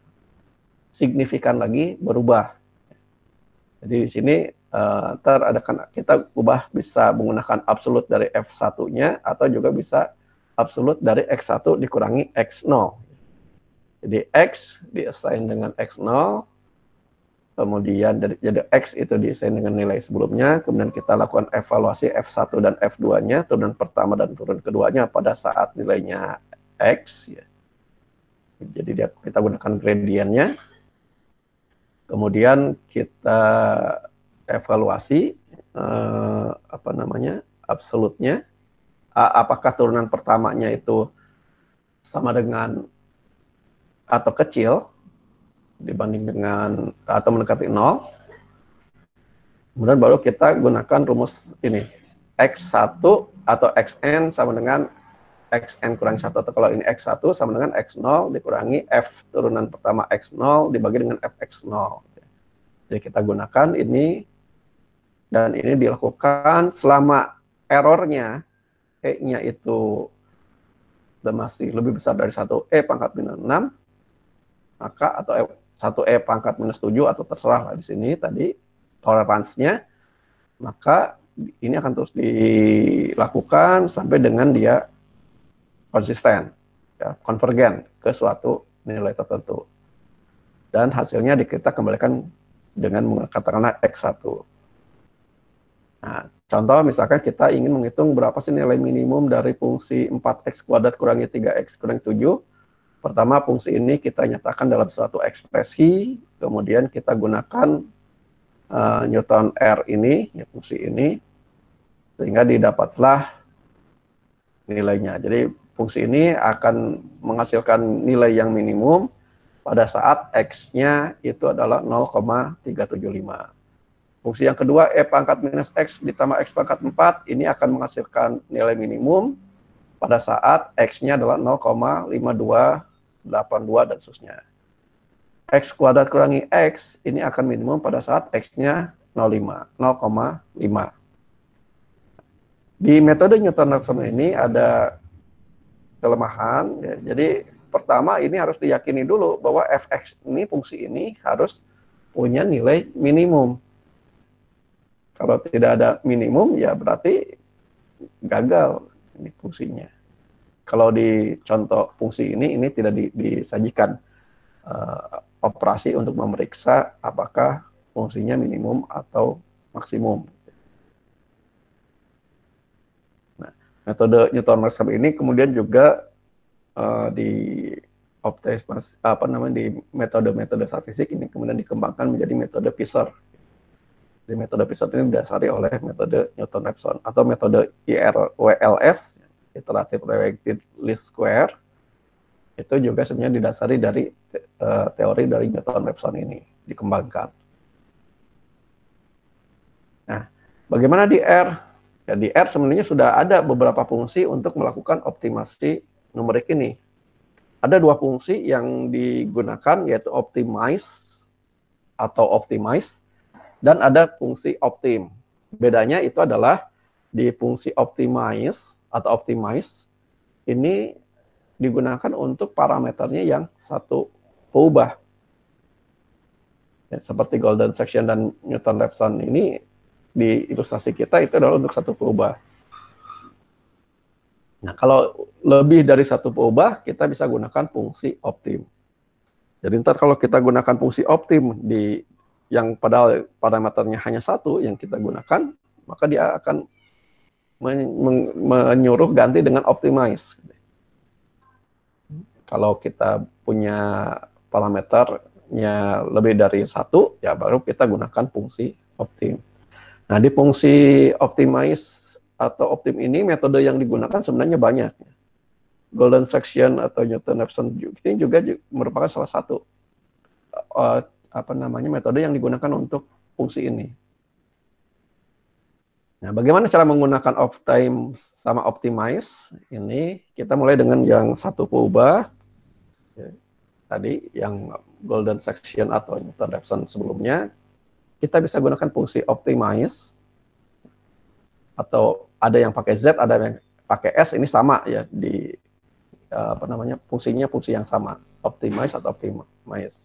signifikan lagi berubah. Jadi di sini kita ubah bisa menggunakan absolut dari F1-nya atau juga bisa absolut dari X1 dikurangi X0. Jadi X di-assign dengan X0, kemudian jadi X itu di-assign dengan nilai sebelumnya, kemudian kita lakukan evaluasi F1 dan F2-nya, turunan pertama dan turunan keduanya pada saat nilainya X, ya. Jadi kita gunakan gradiennya, kemudian kita evaluasi absolutnya, apakah turunan pertamanya itu sama dengan atau kecil dibanding dengan atau mendekati 0. Kemudian baru kita gunakan rumus ini, X1 atau Xn sama dengan Xn kurangi 1, atau kalau ini X1 sama dengan X0 dikurangi F turunan pertama X0 dibagi dengan Fx0. Jadi kita gunakan ini, dan ini dilakukan selama errornya E-nya itu masih lebih besar dari 1E pangkat minus 6, maka atau 1E pangkat minus 7, atau terserah lah di sini tadi toleransinya, maka ini akan terus dilakukan sampai dengan dia konsisten, ya, konvergen ke suatu nilai tertentu. Dan hasilnya kita kembalikan dengan katakanlah X1. Nah, contoh misalkan kita ingin menghitung berapa sih nilai minimum dari fungsi 4x kuadrat kurangi 3x kurangi 7. Pertama, fungsi ini kita nyatakan dalam suatu ekspresi, kemudian kita gunakan Newton R ini, ya, fungsi ini, sehingga didapatlah nilainya. Jadi fungsi ini akan menghasilkan nilai yang minimum pada saat X-nya itu adalah 0,375. Fungsi yang kedua, E pangkat minus X ditambah X pangkat 4, ini akan menghasilkan nilai minimum pada saat X-nya adalah 0,5282 dan seterusnya. X kuadrat kurangi X, ini akan minimum pada saat X-nya 0,5. Di metode Newton-Raphson ini ada kelemahan, ya. Jadi pertama ini harus diyakini dulu bahwa fx ini, fungsi ini harus punya nilai minimum. Kalau tidak ada minimum, ya berarti gagal ini fungsinya. Kalau di contoh fungsi ini tidak disajikan operasi untuk memeriksa apakah fungsinya minimum atau maksimum. Nah, metode Newton-Raphson ini kemudian juga di metode statistik ini kemudian dikembangkan menjadi metode Fisher. Di metode Fisher ini didasari oleh metode Newton-Raphson atau metode IRWLS, Iterative Related Least Square. Itu juga sebenarnya didasari dari teori dari Newton-Raphson ini dikembangkan. Nah, bagaimana di R? Ya, di R sebenarnya sudah ada beberapa fungsi untuk melakukan optimasi numerik ini. Ada dua fungsi yang digunakan, yaitu optimize dan ada fungsi optim. Bedanya itu adalah di fungsi optimize ini digunakan untuk parameternya yang satu berubah. Ya, seperti golden section dan Newton-Raphson ini di ilustrasi kita itu adalah untuk satu berubah. Nah, kalau lebih dari satu berubah, kita bisa gunakan fungsi optim. Jadi ntar kalau kita gunakan fungsi optim di yang padahal parameternya hanya satu yang kita gunakan, maka dia akan menyuruh ganti dengan optimize. Kalau kita punya parameternya lebih dari satu, ya baru kita gunakan fungsi optim. Nah, di fungsi optimize atau optim ini metode yang digunakan sebenarnya banyak. Golden section atau Newton-Raphson ini juga merupakan salah satu metode yang digunakan untuk fungsi ini. Nah, bagaimana cara menggunakan optime sama optimize ini? Kita mulai dengan yang satu berubah. Ya, tadi yang golden section atau Newton-Raphson sebelumnya, kita bisa gunakan fungsi optimize, atau ada yang pakai Z, ada yang pakai S, ini sama ya di fungsinya fungsi yang sama, optimize atau optimize.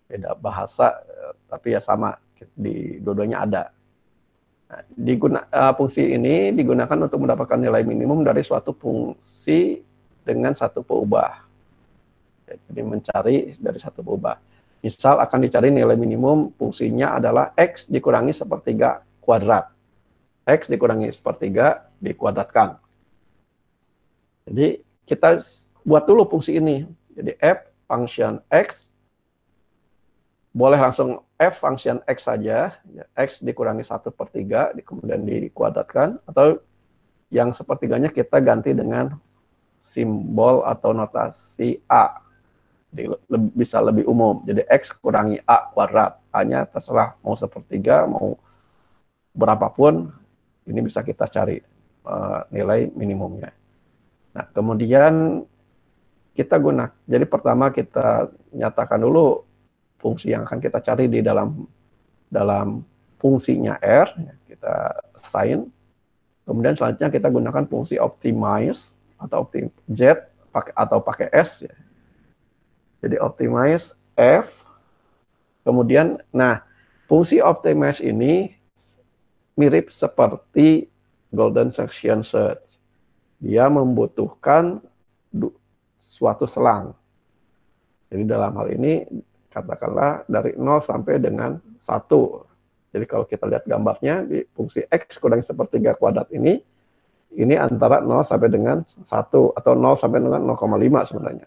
Beda bahasa tapi ya sama, di dua-duanya ada. Nah, fungsi ini digunakan untuk mendapatkan nilai minimum dari suatu fungsi dengan satu berubah. Jadi mencari dari satu berubah. Misal akan dicari nilai minimum, fungsinya adalah X dikurangi sepertiga kuadrat. X dikurangi sepertiga dikuadratkan. Jadi kita buat dulu fungsi ini. Jadi F function X, boleh langsung F function X saja, ya, X dikurangi 1/3, kemudian dikuadratkan, atau yang sepertiganya kita ganti dengan simbol atau notasi A. Jadi bisa lebih umum. Jadi X kurangi A kuadrat. A-nya terserah, mau sepertiga, mau berapapun, ini bisa kita cari nilai minimumnya. Nah, kemudian kita jadi pertama kita nyatakan dulu fungsi yang akan kita cari di dalam fungsinya R, kita assign. Kemudian selanjutnya kita gunakan fungsi optimize atau Z pakai S. Ya. Jadi optimize F. Kemudian, nah fungsi optimize ini mirip seperti golden section search. Dia membutuhkan suatu selang. Jadi dalam hal ini katakanlah dari 0 sampai dengan 1. Jadi kalau kita lihat gambarnya di fungsi X kurangi sepertiga kuadrat ini antara 0 sampai dengan 1 atau 0 sampai dengan 0,5 sebenarnya.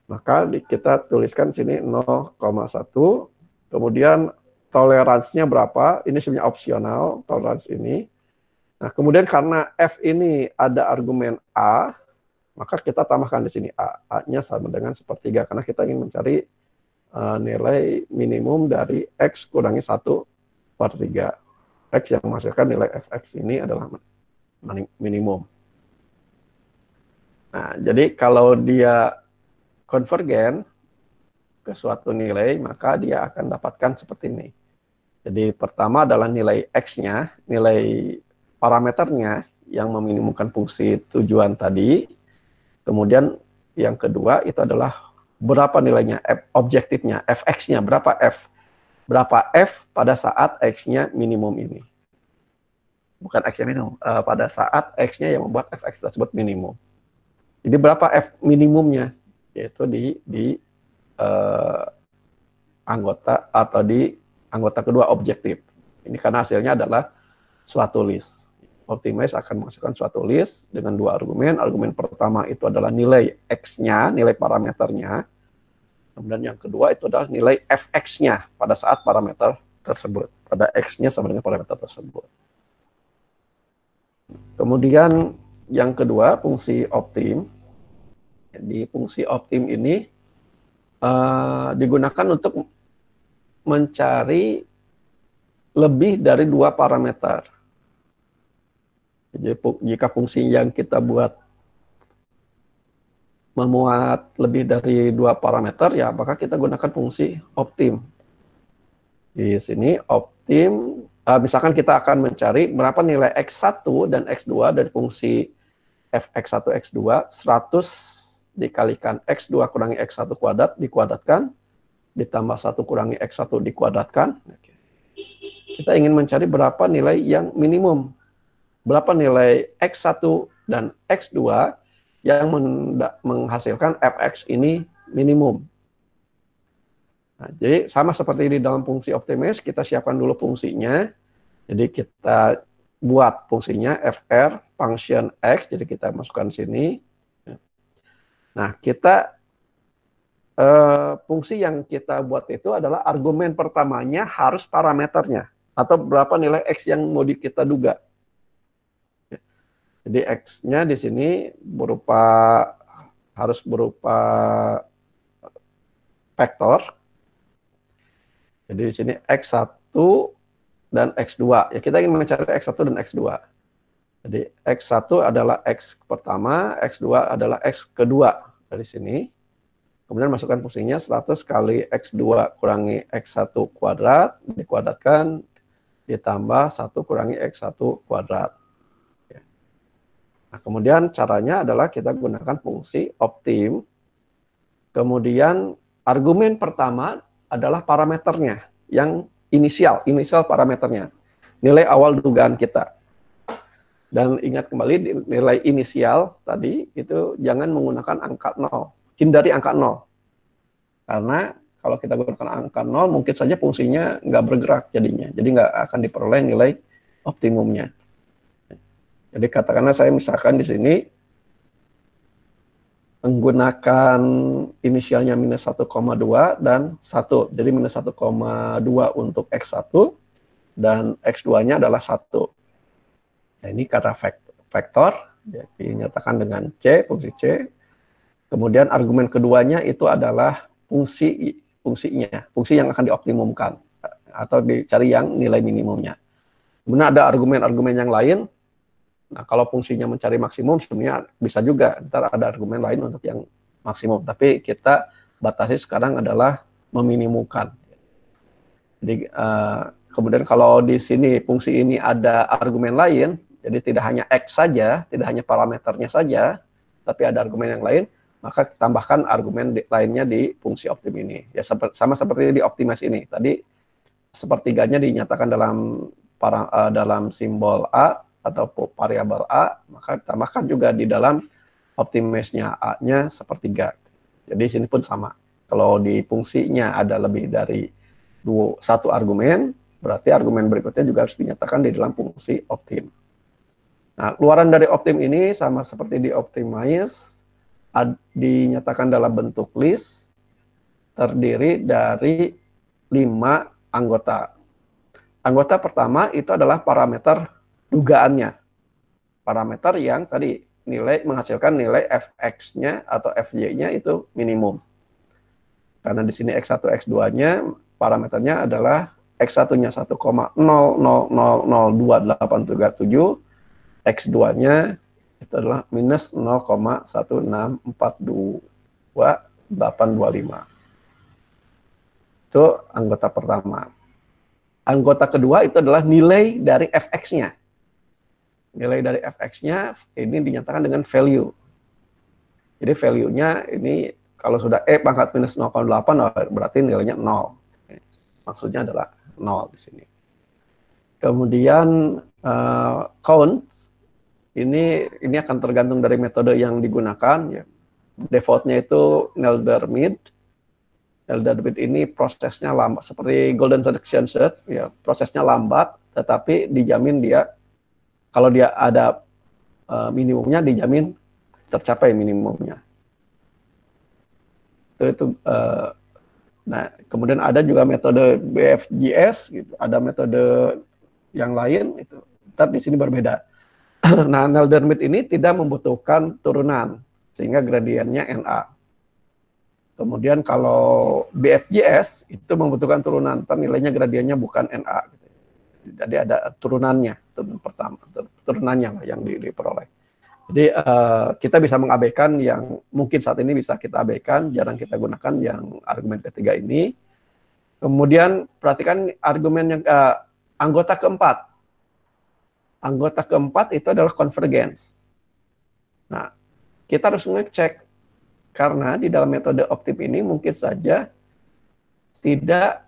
Maka kita tuliskan sini 0,1, kemudian toleransinya berapa, ini sebenarnya opsional, toleransi ini. Nah, kemudian karena F ini ada argumen A, maka kita tambahkan di sini A. A-nya sama dengan sepertiga, karena kita ingin mencari nilai minimum dari X kurangi 1/3. X yang menghasilkan nilai Fx ini adalah minimum. Nah, jadi kalau dia konvergen ke suatu nilai, maka dia akan dapatkan seperti ini. Jadi pertama adalah nilai X-nya, nilai parameternya yang meminimumkan fungsi tujuan tadi. Kemudian yang kedua itu adalah berapa nilainya, objektifnya, Fx-nya, berapa F. Berapa F pada saat X-nya minimum ini. Bukan X-nya minimum, pada saat X-nya yang membuat Fx tersebut minimum. Jadi berapa F minimumnya, yaitu di anggota atau di anggota kedua objektif. Ini karena hasilnya adalah suatu list. Optimize akan menghasilkan suatu list dengan dua argumen. Argumen pertama itu adalah nilai X-nya, nilai parameternya. Kemudian yang kedua itu adalah nilai Fx-nya pada saat parameter tersebut. Pada X-nya sama dengan parameter tersebut. Kemudian yang kedua, fungsi optim. Di fungsi optim ini digunakan untuk mencari lebih dari dua parameter. Jadi jika fungsi yang kita buat memuat lebih dari dua parameter, ya maka kita gunakan fungsi optim. Di sini optim, misalkan kita akan mencari berapa nilai X1 dan X2 dari fungsi Fx1, X2, 100 dikalikan X2 kurangi X1 kuadrat dikuadratkan, ditambah 1 kurangi X1 dikuadratkan. Kita ingin mencari berapa nilai yang minimum. Berapa nilai X1 dan X2 yang menghasilkan Fx ini minimum. Nah, jadi sama seperti di dalam fungsi optimize, kita siapkan dulu fungsinya. Jadi kita buat fungsinya fr function x, jadi kita masukkan sini. Nah, kita fungsi yang kita buat itu adalah argumen pertamanya harus parameternya atau berapa nilai x yang mau kita duga. Jadi x-nya di sini harus berupa vektor. Jadi di sini x1 dan x2. Ya, kita ingin mencari x1 dan x2. Jadi x1 adalah x pertama, x2 adalah x kedua dari sini. Kemudian masukkan fungsinya 100 kali x2 kurangi x1 kuadrat dikuadratkan ditambah 1 kurangi x1 kuadrat. Nah, kemudian caranya adalah kita gunakan fungsi optim. Kemudian argumen pertama adalah parameternya, yang inisial parameternya, nilai awal dugaan kita. Dan ingat kembali nilai inisial tadi itu jangan menggunakan angka 0, hindari angka 0. Karena kalau kita gunakan angka 0 mungkin saja fungsinya nggak bergerak jadinya, jadi nggak akan diperoleh nilai optimumnya. Jadi katakanlah saya misalkan di sini menggunakan inisialnya minus 1,2 dan 1. Jadi minus 1,2 untuk X1 dan X2-nya adalah 1. Nah, ini kata vektor, jadi dinyatakan dengan C, fungsi C. Kemudian argumen keduanya itu adalah fungsinya, fungsi yang akan dioptimumkan atau dicari yang nilai minimumnya. Kemudian ada argumen-argumen yang lain. Nah, kalau fungsinya mencari maksimum, sebenarnya bisa juga. Ntar ada argumen lain untuk yang maksimum. Tapi kita batasi sekarang adalah meminimumkan. Jadi, kemudian kalau di sini fungsi ini ada argumen lain, jadi tidak hanya X saja, tidak hanya parameternya saja, tapi ada argumen yang lain, maka tambahkan argumen lainnya di fungsi optim ini. Ya, sama seperti di optimize ini. Tadi sepertiganya dinyatakan dalam simbol A, atau variabel A, maka tambahkan juga di dalam optimize-nya A-nya sepertiga. Jadi sini pun sama. Kalau di fungsinya ada lebih dari satu argumen, berarti argumen berikutnya juga harus dinyatakan di dalam fungsi optim. Nah, keluaran dari optim ini sama seperti di optimize, dinyatakan dalam bentuk list, terdiri dari 5 anggota. Anggota pertama itu adalah parameter dugaannya. Parameter yang tadi menghasilkan nilai fx-nya atau fy-nya itu minimum. Karena di sini x1, x2-nya parameternya adalah x1-nya 1,00002837, x2-nya itu adalah minus 0,1642825. Itu anggota pertama. Anggota kedua itu adalah nilai dari fx-nya. Nilai dari fx-nya ini dinyatakan dengan value. Jadi value-nya ini kalau sudah E pangkat minus 0,8 berarti nilainya 0. Maksudnya adalah 0 di sini. Kemudian count ini akan tergantung dari metode yang digunakan ya. Defaultnya itu Nelder-Mead. Nelder-Mead ini prosesnya lambat seperti golden seduction set ya, prosesnya lambat tetapi dijamin dia kalau dia ada minimumnya dijamin tercapai minimumnya. Nah, kemudian ada juga metode BFGS gitu, ada metode yang lain itu. Tapi di sini berbeda. Nah, Nelder-Mead ini tidak membutuhkan turunan sehingga gradiennya NA. Kemudian kalau BFGS itu membutuhkan turunan, tapi nilainya gradiennya bukan NA. Gitu. Jadi ada turunannya, turunannya yang diperoleh. Jadi kita bisa mengabaikan yang mungkin saat ini bisa kita abaikan, jarang kita gunakan yang argumen ketiga ini. Kemudian perhatikan argumen yang anggota keempat. Anggota keempat itu adalah convergence. Nah, kita harus ngecek karena di dalam metode optim ini mungkin saja tidak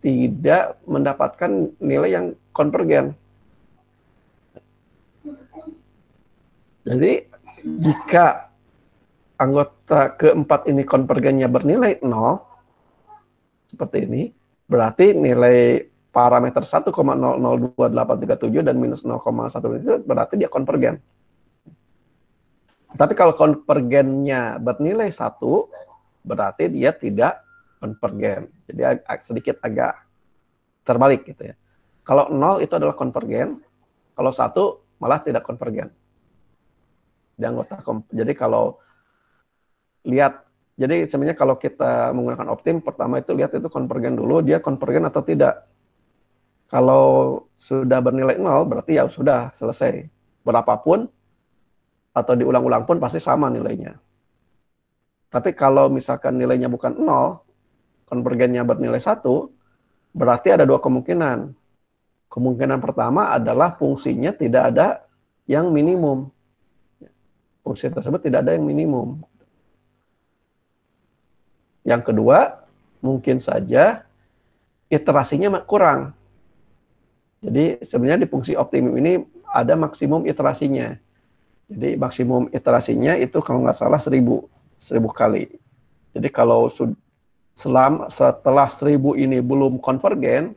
tidak mendapatkan nilai yang konvergen. Jadi jika anggota keempat ini konvergennya bernilai 0 seperti ini, berarti nilai parameter 1,002837 dan minus 0,1 itu berarti dia konvergen. Tapi kalau konvergennya bernilai 1, berarti dia tidak konvergen. Jadi sedikit agak terbalik gitu ya. Kalau 0 itu adalah konvergen, kalau 1 malah tidak konvergen. Jadi kalau lihat, jadi sebenarnya kalau kita menggunakan optim, pertama itu lihat itu konvergen dulu, dia konvergen atau tidak. Kalau sudah bernilai 0, berarti ya sudah selesai. Berapapun atau diulang-ulang pun pasti sama nilainya. Tapi kalau misalkan nilainya bukan 0, konvergennya bernilai 1, berarti ada dua kemungkinan. Kemungkinan pertama adalah fungsinya tidak ada yang minimum. Fungsi tersebut tidak ada yang minimum. Yang kedua, mungkin saja iterasinya kurang. Jadi sebenarnya di fungsi optimum ini ada maksimum iterasinya. Jadi maksimum iterasinya itu kalau nggak salah 1000 kali. Jadi kalau setelah 1000 ini belum konvergen,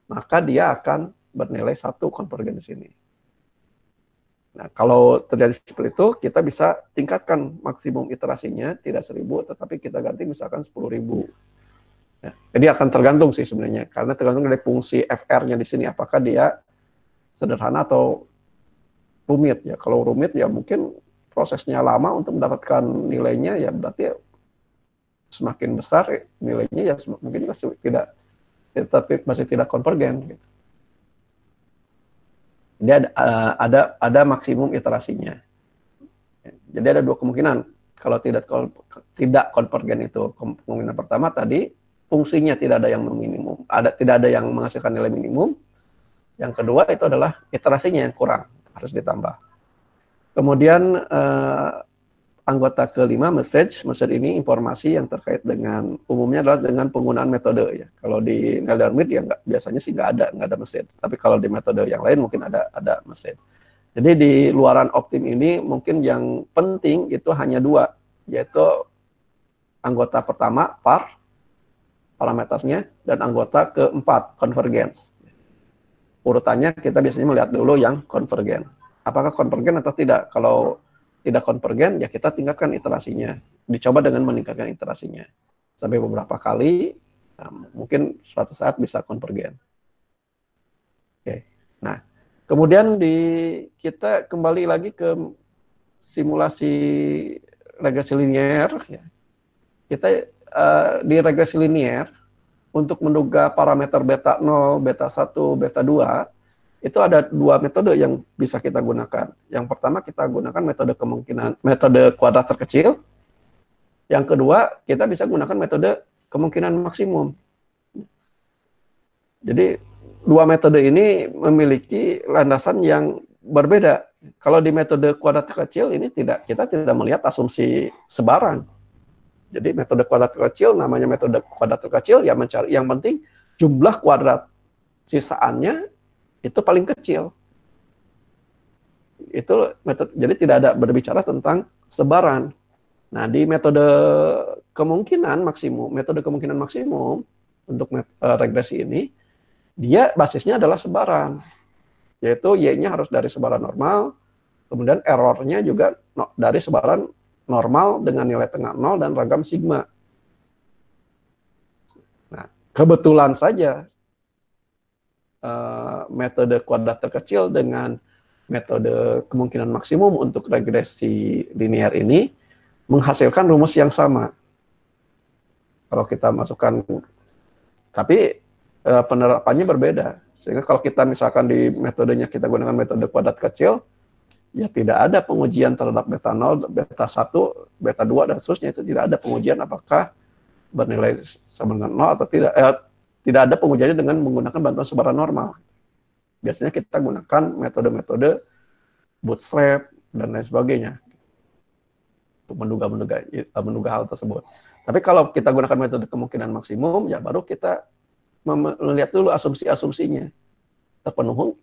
maka dia akan bernilai 1 konvergen di sini. Nah, kalau terjadi seperti itu, kita bisa tingkatkan maksimum iterasinya, tidak 1000, tetapi kita ganti misalkan 10.000. Ya, jadi akan tergantung sih sebenarnya, karena tergantung dari fungsi FR-nya di sini, apakah dia sederhana atau rumit. Ya, kalau rumit ya mungkin prosesnya lama untuk mendapatkan nilainya, ya berarti semakin besar nilainya ya mungkin masih tidak konvergen. Gitu. Jadi ada maksimum iterasinya. Jadi ada dua kemungkinan. Kalau tidak konvergen itu kemungkinan pertama tadi fungsinya tidak ada yang minimum, tidak ada yang menghasilkan nilai minimum. Yang kedua itu adalah iterasinya yang kurang, harus ditambah. Kemudian anggota kelima message ini informasi yang terkait dengan umumnya adalah dengan penggunaan metode ya. Kalau di Nelder-Mead ya biasanya sih nggak ada message. Tapi kalau di metode yang lain mungkin ada message. Jadi di luaran optim ini mungkin yang penting itu hanya dua, yaitu anggota pertama, par, parameternya, dan anggota keempat, convergence. Urutannya kita biasanya melihat dulu yang konvergen. Apakah konvergen atau tidak? Kalau tidak konvergen, ya kita tingkatkan iterasinya. Dicoba dengan meningkatkan iterasinya. Sampai beberapa kali, nah, mungkin suatu saat bisa konvergen. Oke. Nah, kemudian kita kembali lagi ke simulasi regresi linear. Kita di regresi linear, untuk menduga parameter beta 0, beta 1, beta 2, itu ada dua metode yang bisa kita gunakan. Yang pertama kita gunakan metode kuadrat terkecil. Yang kedua, kita bisa gunakan metode kemungkinan maksimum. Jadi dua metode ini memiliki landasan yang berbeda. Kalau di metode kuadrat terkecil ini kita tidak melihat asumsi sebaran. Jadi metode kuadrat terkecil, namanya metode kuadrat terkecil, ya mencari yang penting jumlah kuadrat sisaannya itu paling kecil. Itu metode, jadi tidak ada berbicara tentang sebaran. Nah, di metode kemungkinan maksimum untuk regresi ini, dia basisnya adalah sebaran, yaitu Y-nya harus dari sebaran normal, kemudian errornya juga dari sebaran normal dengan nilai tengah 0 dan ragam sigma. Nah, kebetulan saja metode kuadrat terkecil dengan metode kemungkinan maksimum untuk regresi linear ini menghasilkan rumus yang sama. Kalau kita masukkan, tapi penerapannya berbeda. Sehingga kalau kita misalkan di metodenya kita gunakan metode kuadrat kecil, ya tidak ada pengujian terhadap beta 0, beta 1, beta 2, dan seterusnya. Itu tidak ada pengujian apakah bernilai sama dengan 0 atau tidak. Tidak ada pengujiannya dengan menggunakan bantuan sebaran normal. Biasanya kita gunakan metode-metode bootstrap dan lain sebagainya untuk menduga hal tersebut. Tapi kalau kita gunakan metode kemungkinan maksimum, ya baru kita melihat dulu asumsi-asumsinya.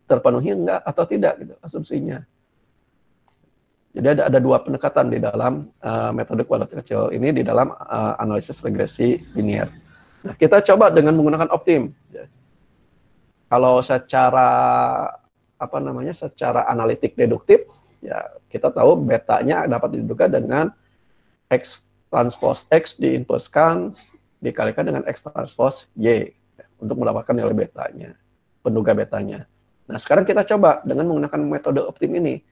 Terpenuhi enggak atau tidak gitu asumsinya. Jadi ada dua pendekatan di dalam metode kuadrat kecil ini di dalam analisis regresi linear. Nah, kita coba dengan menggunakan optim. Kalau secara secara analitik deduktif, ya kita tahu betanya dapat diduga dengan X transpose X diinverskan dikalikan dengan X transpose Y untuk mendapatkan nilai betanya, penduga betanya. Nah, sekarang kita coba dengan menggunakan metode optim ini.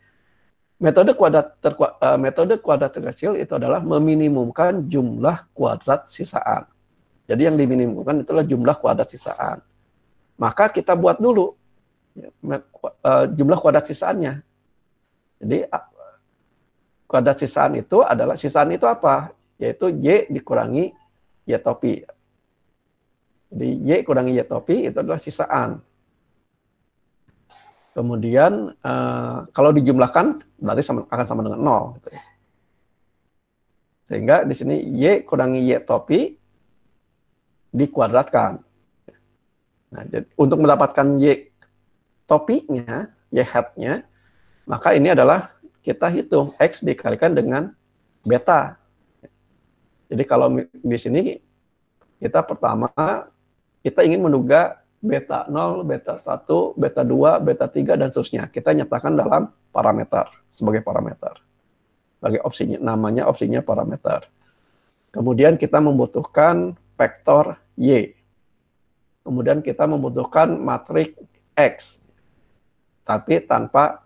Metode kuadrat terkecil itu adalah meminimumkan jumlah kuadrat sisaan. Jadi yang diminimumkan itulah jumlah kuadrat sisaan. Maka kita buat dulu jumlah kuadrat sisaannya. Jadi kuadrat sisaan itu apa? Yaitu Y dikurangi Y topi. Jadi Y kurangi Y topi itu adalah sisaan. Kemudian kalau dijumlahkan berarti akan sama dengan 0. Gitu ya. Sehingga di sini Y kurangi Y topi dikuadratkan. Nah, jadi untuk mendapatkan Y topinya, Y hat-nya, maka ini adalah kita hitung X dikalikan dengan beta. Jadi kalau di sini kita pertama kita ingin menduga beta 0, beta 1, beta 2, beta 3, dan seterusnya. Kita nyatakan dalam parameter, sebagai parameter. Sebagai opsinya, namanya opsinya parameter. Kemudian kita membutuhkan vektor Y. Kemudian kita membutuhkan matriks X. Tapi tanpa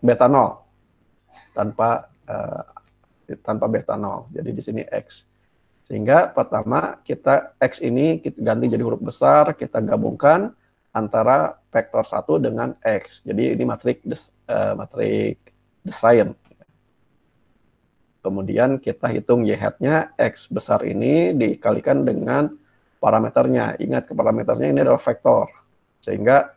beta 0. Tanpa beta 0. Jadi di sini X. Sehingga pertama kita X ini kita ganti jadi huruf besar, kita gabungkan antara vektor 1 dengan X. Jadi ini matriks desain. Kemudian kita hitung Y hat-nya, X besar ini dikalikan dengan parameternya. Ingat parameternya ini adalah vektor. Sehingga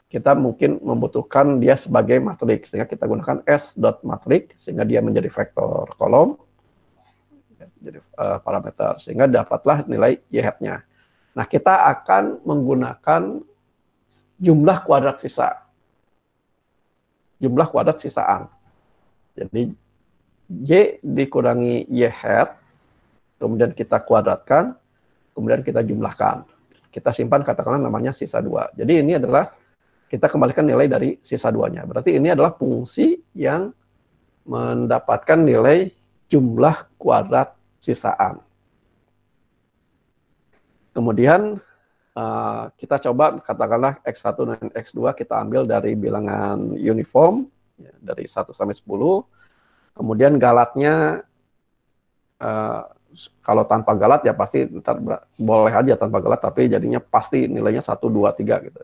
kita mungkin membutuhkan dia sebagai matriks. Sehingga kita gunakan S.matrix sehingga dia menjadi vektor kolom. Jadi parameter, sehingga dapatlah nilai Y hat-nya. Nah, kita akan menggunakan jumlah kuadrat sisa. jumlah kuadrat sisaan. Jadi Y dikurangi Y hat, kemudian kita kuadratkan, kemudian kita jumlahkan. Kita simpan katakanlah namanya sisa 2. Jadi ini adalah kita kembalikan nilai dari sisa 2-nya. Berarti ini adalah fungsi yang mendapatkan nilai jumlah kuadrat sisaan. Kemudian kita coba katakanlah X1 dan X2 kita ambil dari bilangan uniform, ya, dari 1 sampai 10. Kemudian galatnya, kalau tanpa galat ya pasti ntar boleh aja tanpa galat, tapi jadinya pasti nilainya 1, 2, 3 gitu.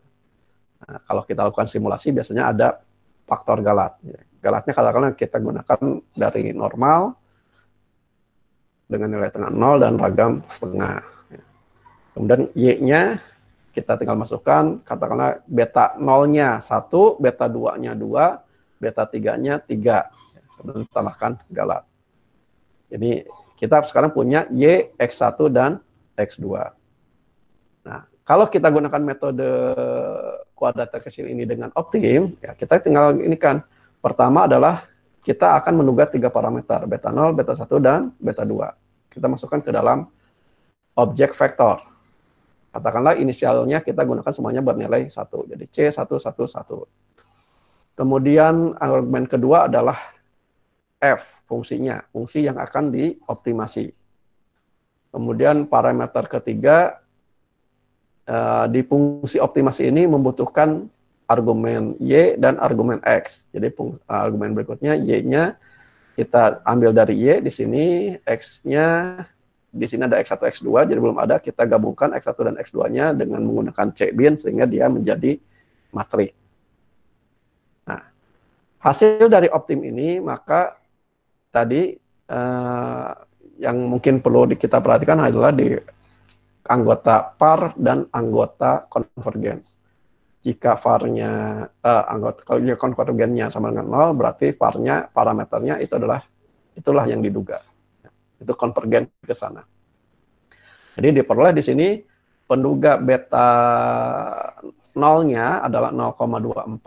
Nah, kalau kita lakukan simulasi biasanya ada faktor galat. Galatnya katakanlah kita gunakan dari normal dengan nilai tengah 0 dan ragam setengah. Kemudian Y-nya kita tinggal masukkan, katakanlah beta 0-nya 1, beta 2-nya 2, beta 3-nya 3. Kemudian tambahkan galat. Jadi kita sekarang punya Y, X1 dan X2. Nah, kalau kita gunakan metode kuadrat terkecil ini dengan optim, ya kita tinggal ini kan. Pertama adalah kita akan menduga 3 parameter, beta 0, beta 1, dan beta 2. Kita masukkan ke dalam objek vektor. Katakanlah inisialnya kita gunakan semuanya bernilai 1. Jadi C111. Kemudian argumen kedua adalah F, fungsinya, fungsi yang akan dioptimasi. Kemudian parameter ketiga, di fungsi optimasi ini membutuhkan argumen Y dan argumen X. Jadi argumen berikutnya Y-nya kita ambil dari Y di sini, X-nya di sini ada X1, X2, jadi belum ada, kita gabungkan X1 dan X2-nya dengan menggunakan C-bin sehingga dia menjadi matriks. Nah, hasil dari optim ini maka tadi yang mungkin perlu kita perhatikan adalah di anggota par dan anggota konvergens. Jika var-nya kalau konvergennya sama dengan 0, berarti var-nya, parameternya itulah yang diduga. Itu konvergen ke sana. Jadi diperoleh di sini penduga beta 0-nya adalah 0,249,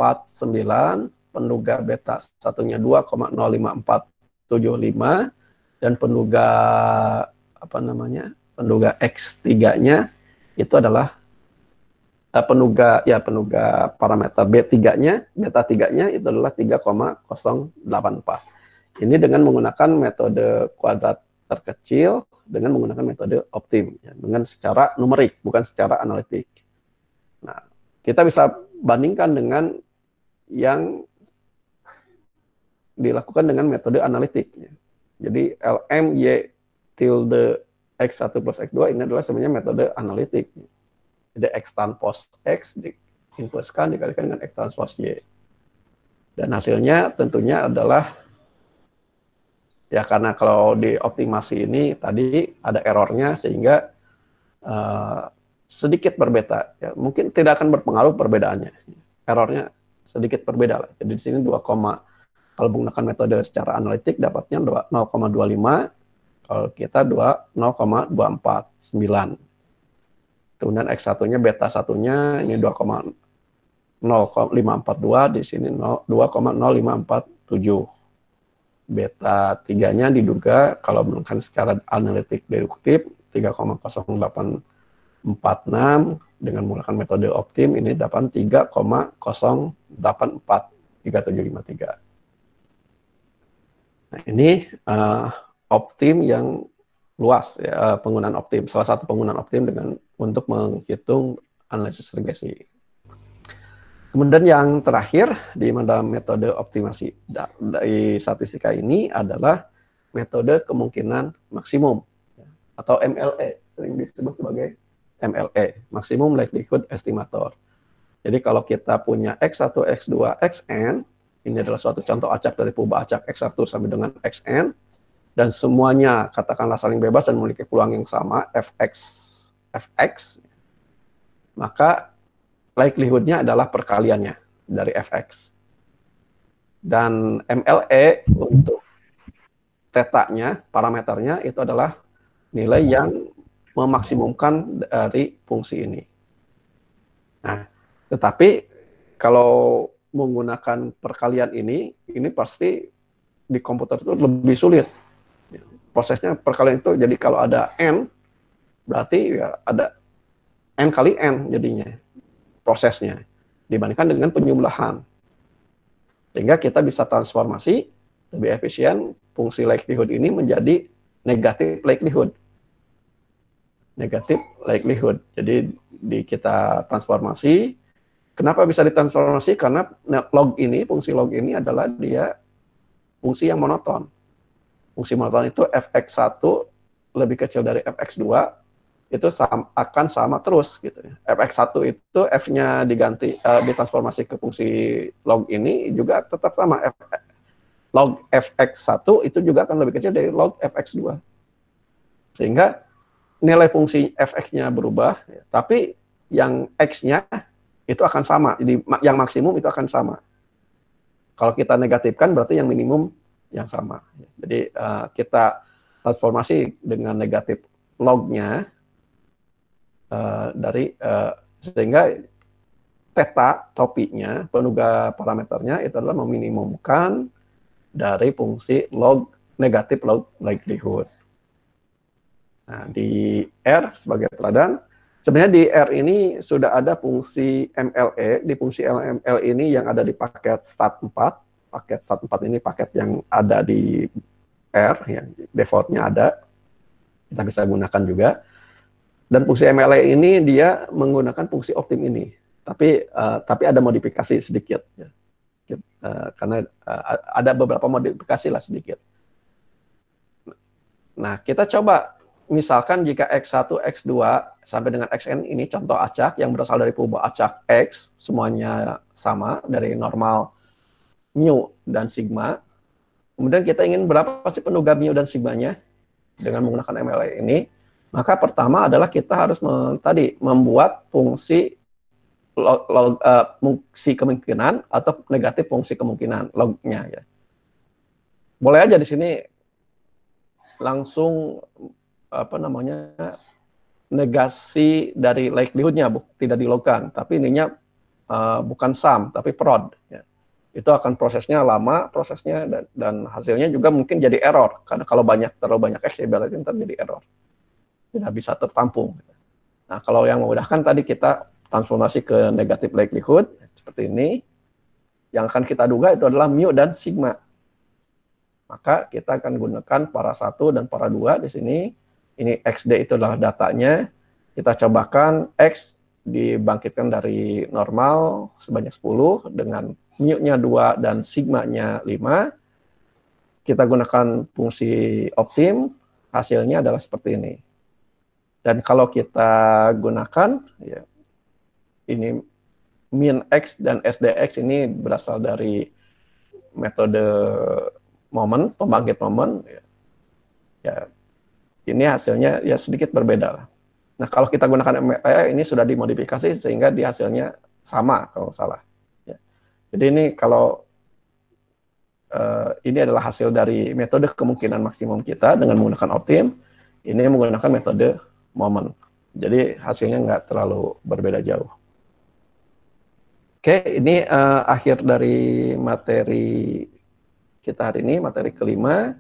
penduga beta 1-nya 2,05475, dan penduga penduga X3-nya itu adalah penduga parameter B3-nya, beta 3-nya itu adalah 3,084. Ini dengan menggunakan metode kuadrat terkecil dengan menggunakan metode optim, ya, dengan secara numerik, bukan secara analitik. Nah, kita bisa bandingkan dengan yang dilakukan dengan metode analitik. Ya. Jadi LM Y tilde X1 plus X2 ini adalah sebenarnya metode analitik. Jadi X transpose X diinpuskan dikalikan dengan X transpose Y. Dan hasilnya tentunya adalah, ya karena kalau dioptimasi ini tadi ada errornya sehingga sedikit berbeda. Ya, mungkin tidak akan berpengaruh perbedaannya. Errornya sedikit berbeda lah. Jadi di sini 2, kalau menggunakan metode secara analitik dapatnya 0,25, kalau kita 0,249. Kemudian X1-nya beta 1-nya ini 2,0542, di sini 2,0547. Beta 3-nya diduga kalau menggunakan secara analitik deduktif 3,0846, dengan menggunakan metode optim ini dapat 3,0843753. Nah, ini optim yang luas, ya, penggunaan optim. Salah satu penggunaan optim untuk menghitung analisis regresi. Kemudian yang terakhir di metode optimasi dari statistika ini adalah metode kemungkinan maksimum atau MLE, sering disebut sebagai MLE, Maximum Likelihood Estimator. Jadi kalau kita punya X1, X2, Xn, ini adalah suatu contoh acak dari purba acak X1 sampai dengan Xn, dan semuanya katakanlah saling bebas dan memiliki peluang yang sama, Fx, maka likelihood-nya adalah perkaliannya dari Fx. Dan MLE untuk theta-nya, parameternya itu adalah nilai yang memaksimumkan dari fungsi ini. Nah, tetapi kalau menggunakan perkalian ini pasti di komputer itu lebih sulit. Prosesnya perkalian itu, jadi kalau ada N, berarti ya ada N kali N jadinya prosesnya, dibandingkan dengan penjumlahan. Sehingga kita bisa transformasi lebih efisien fungsi likelihood ini menjadi negatif likelihood. Negatif likelihood. Jadi kita transformasi. Kenapa bisa ditransformasi? Karena log ini, fungsi log ini adalah dia fungsi yang monoton. Fungsi monoton itu fx1 lebih kecil dari fx2 itu akan sama terus gitu ya. Fx1 itu f-nya diganti ditransformasi ke fungsi log ini juga tetap sama. Log fx1 itu juga akan lebih kecil dari log fx2. Sehingga nilai fungsi fx-nya berubah, ya, tapi yang x-nya itu akan sama. Jadi yang maksimum itu akan sama. Kalau kita negatifkan berarti yang minimum yang sama. Jadi kita transformasi dengan negatif lognya sehingga theta topiknya, penuga parameternya itu adalah meminimumkan dari fungsi log negatif log likelihood. Nah, di R sebagai teladan, sebenarnya di R ini sudah ada fungsi MLE. Di fungsi MLE ini yang ada di paket stat4. Paket stat4 ini paket yang ada di R, yang defaultnya ada. Kita bisa gunakan juga. Dan fungsi MLE ini dia menggunakan fungsi optim ini. Tapi ada modifikasi sedikit. Ya. Karena ada beberapa modifikasi lah sedikit. Nah, kita coba misalkan jika X1, X2 sampai dengan Xn ini contoh acak yang berasal dari perubahan acak X, semuanya sama dari normal mu dan sigma. Kemudian kita ingin berapa sih penuga mu dan sigmanya dengan menggunakan MLE ini. Maka pertama adalah kita harus membuat fungsi fungsi kemungkinan atau negatif fungsi kemungkinan lognya ya. Boleh aja di sini langsung negasi dari likelihood-nya tidak dilogkan, tapi ininya bukan sum tapi prod ya. Itu akan prosesnya lama dan hasilnya juga mungkin jadi error karena kalau terlalu banyak x ya berarti ntar jadi error, tidak bisa tertampung. Nah, kalau yang memudahkan tadi kita transformasi ke negatif likelihood seperti ini. Yang akan kita duga itu adalah mu dan sigma. Maka kita akan gunakan para 1 dan para 2 di sini. Ini XD itu adalah datanya. Kita cobakan X dibangkitkan dari normal sebanyak 10 dengan mu-nya 2 dan sigma-nya 5. Kita gunakan fungsi optim, hasilnya adalah seperti ini. Dan kalau kita gunakan, ya, ini min X dan SDX ini berasal dari metode momen, pembangkit momen. Ya, ini hasilnya ya sedikit berbeda lah. Nah, kalau kita gunakan MLE ini sudah dimodifikasi sehingga di hasilnya sama kalau salah. Ya. Jadi ini kalau ini adalah hasil dari metode kemungkinan maksimum kita dengan menggunakan optim. Ini menggunakan metode momen. Jadi hasilnya nggak terlalu berbeda jauh. Oke, ini akhir dari materi kita hari ini, materi kelima.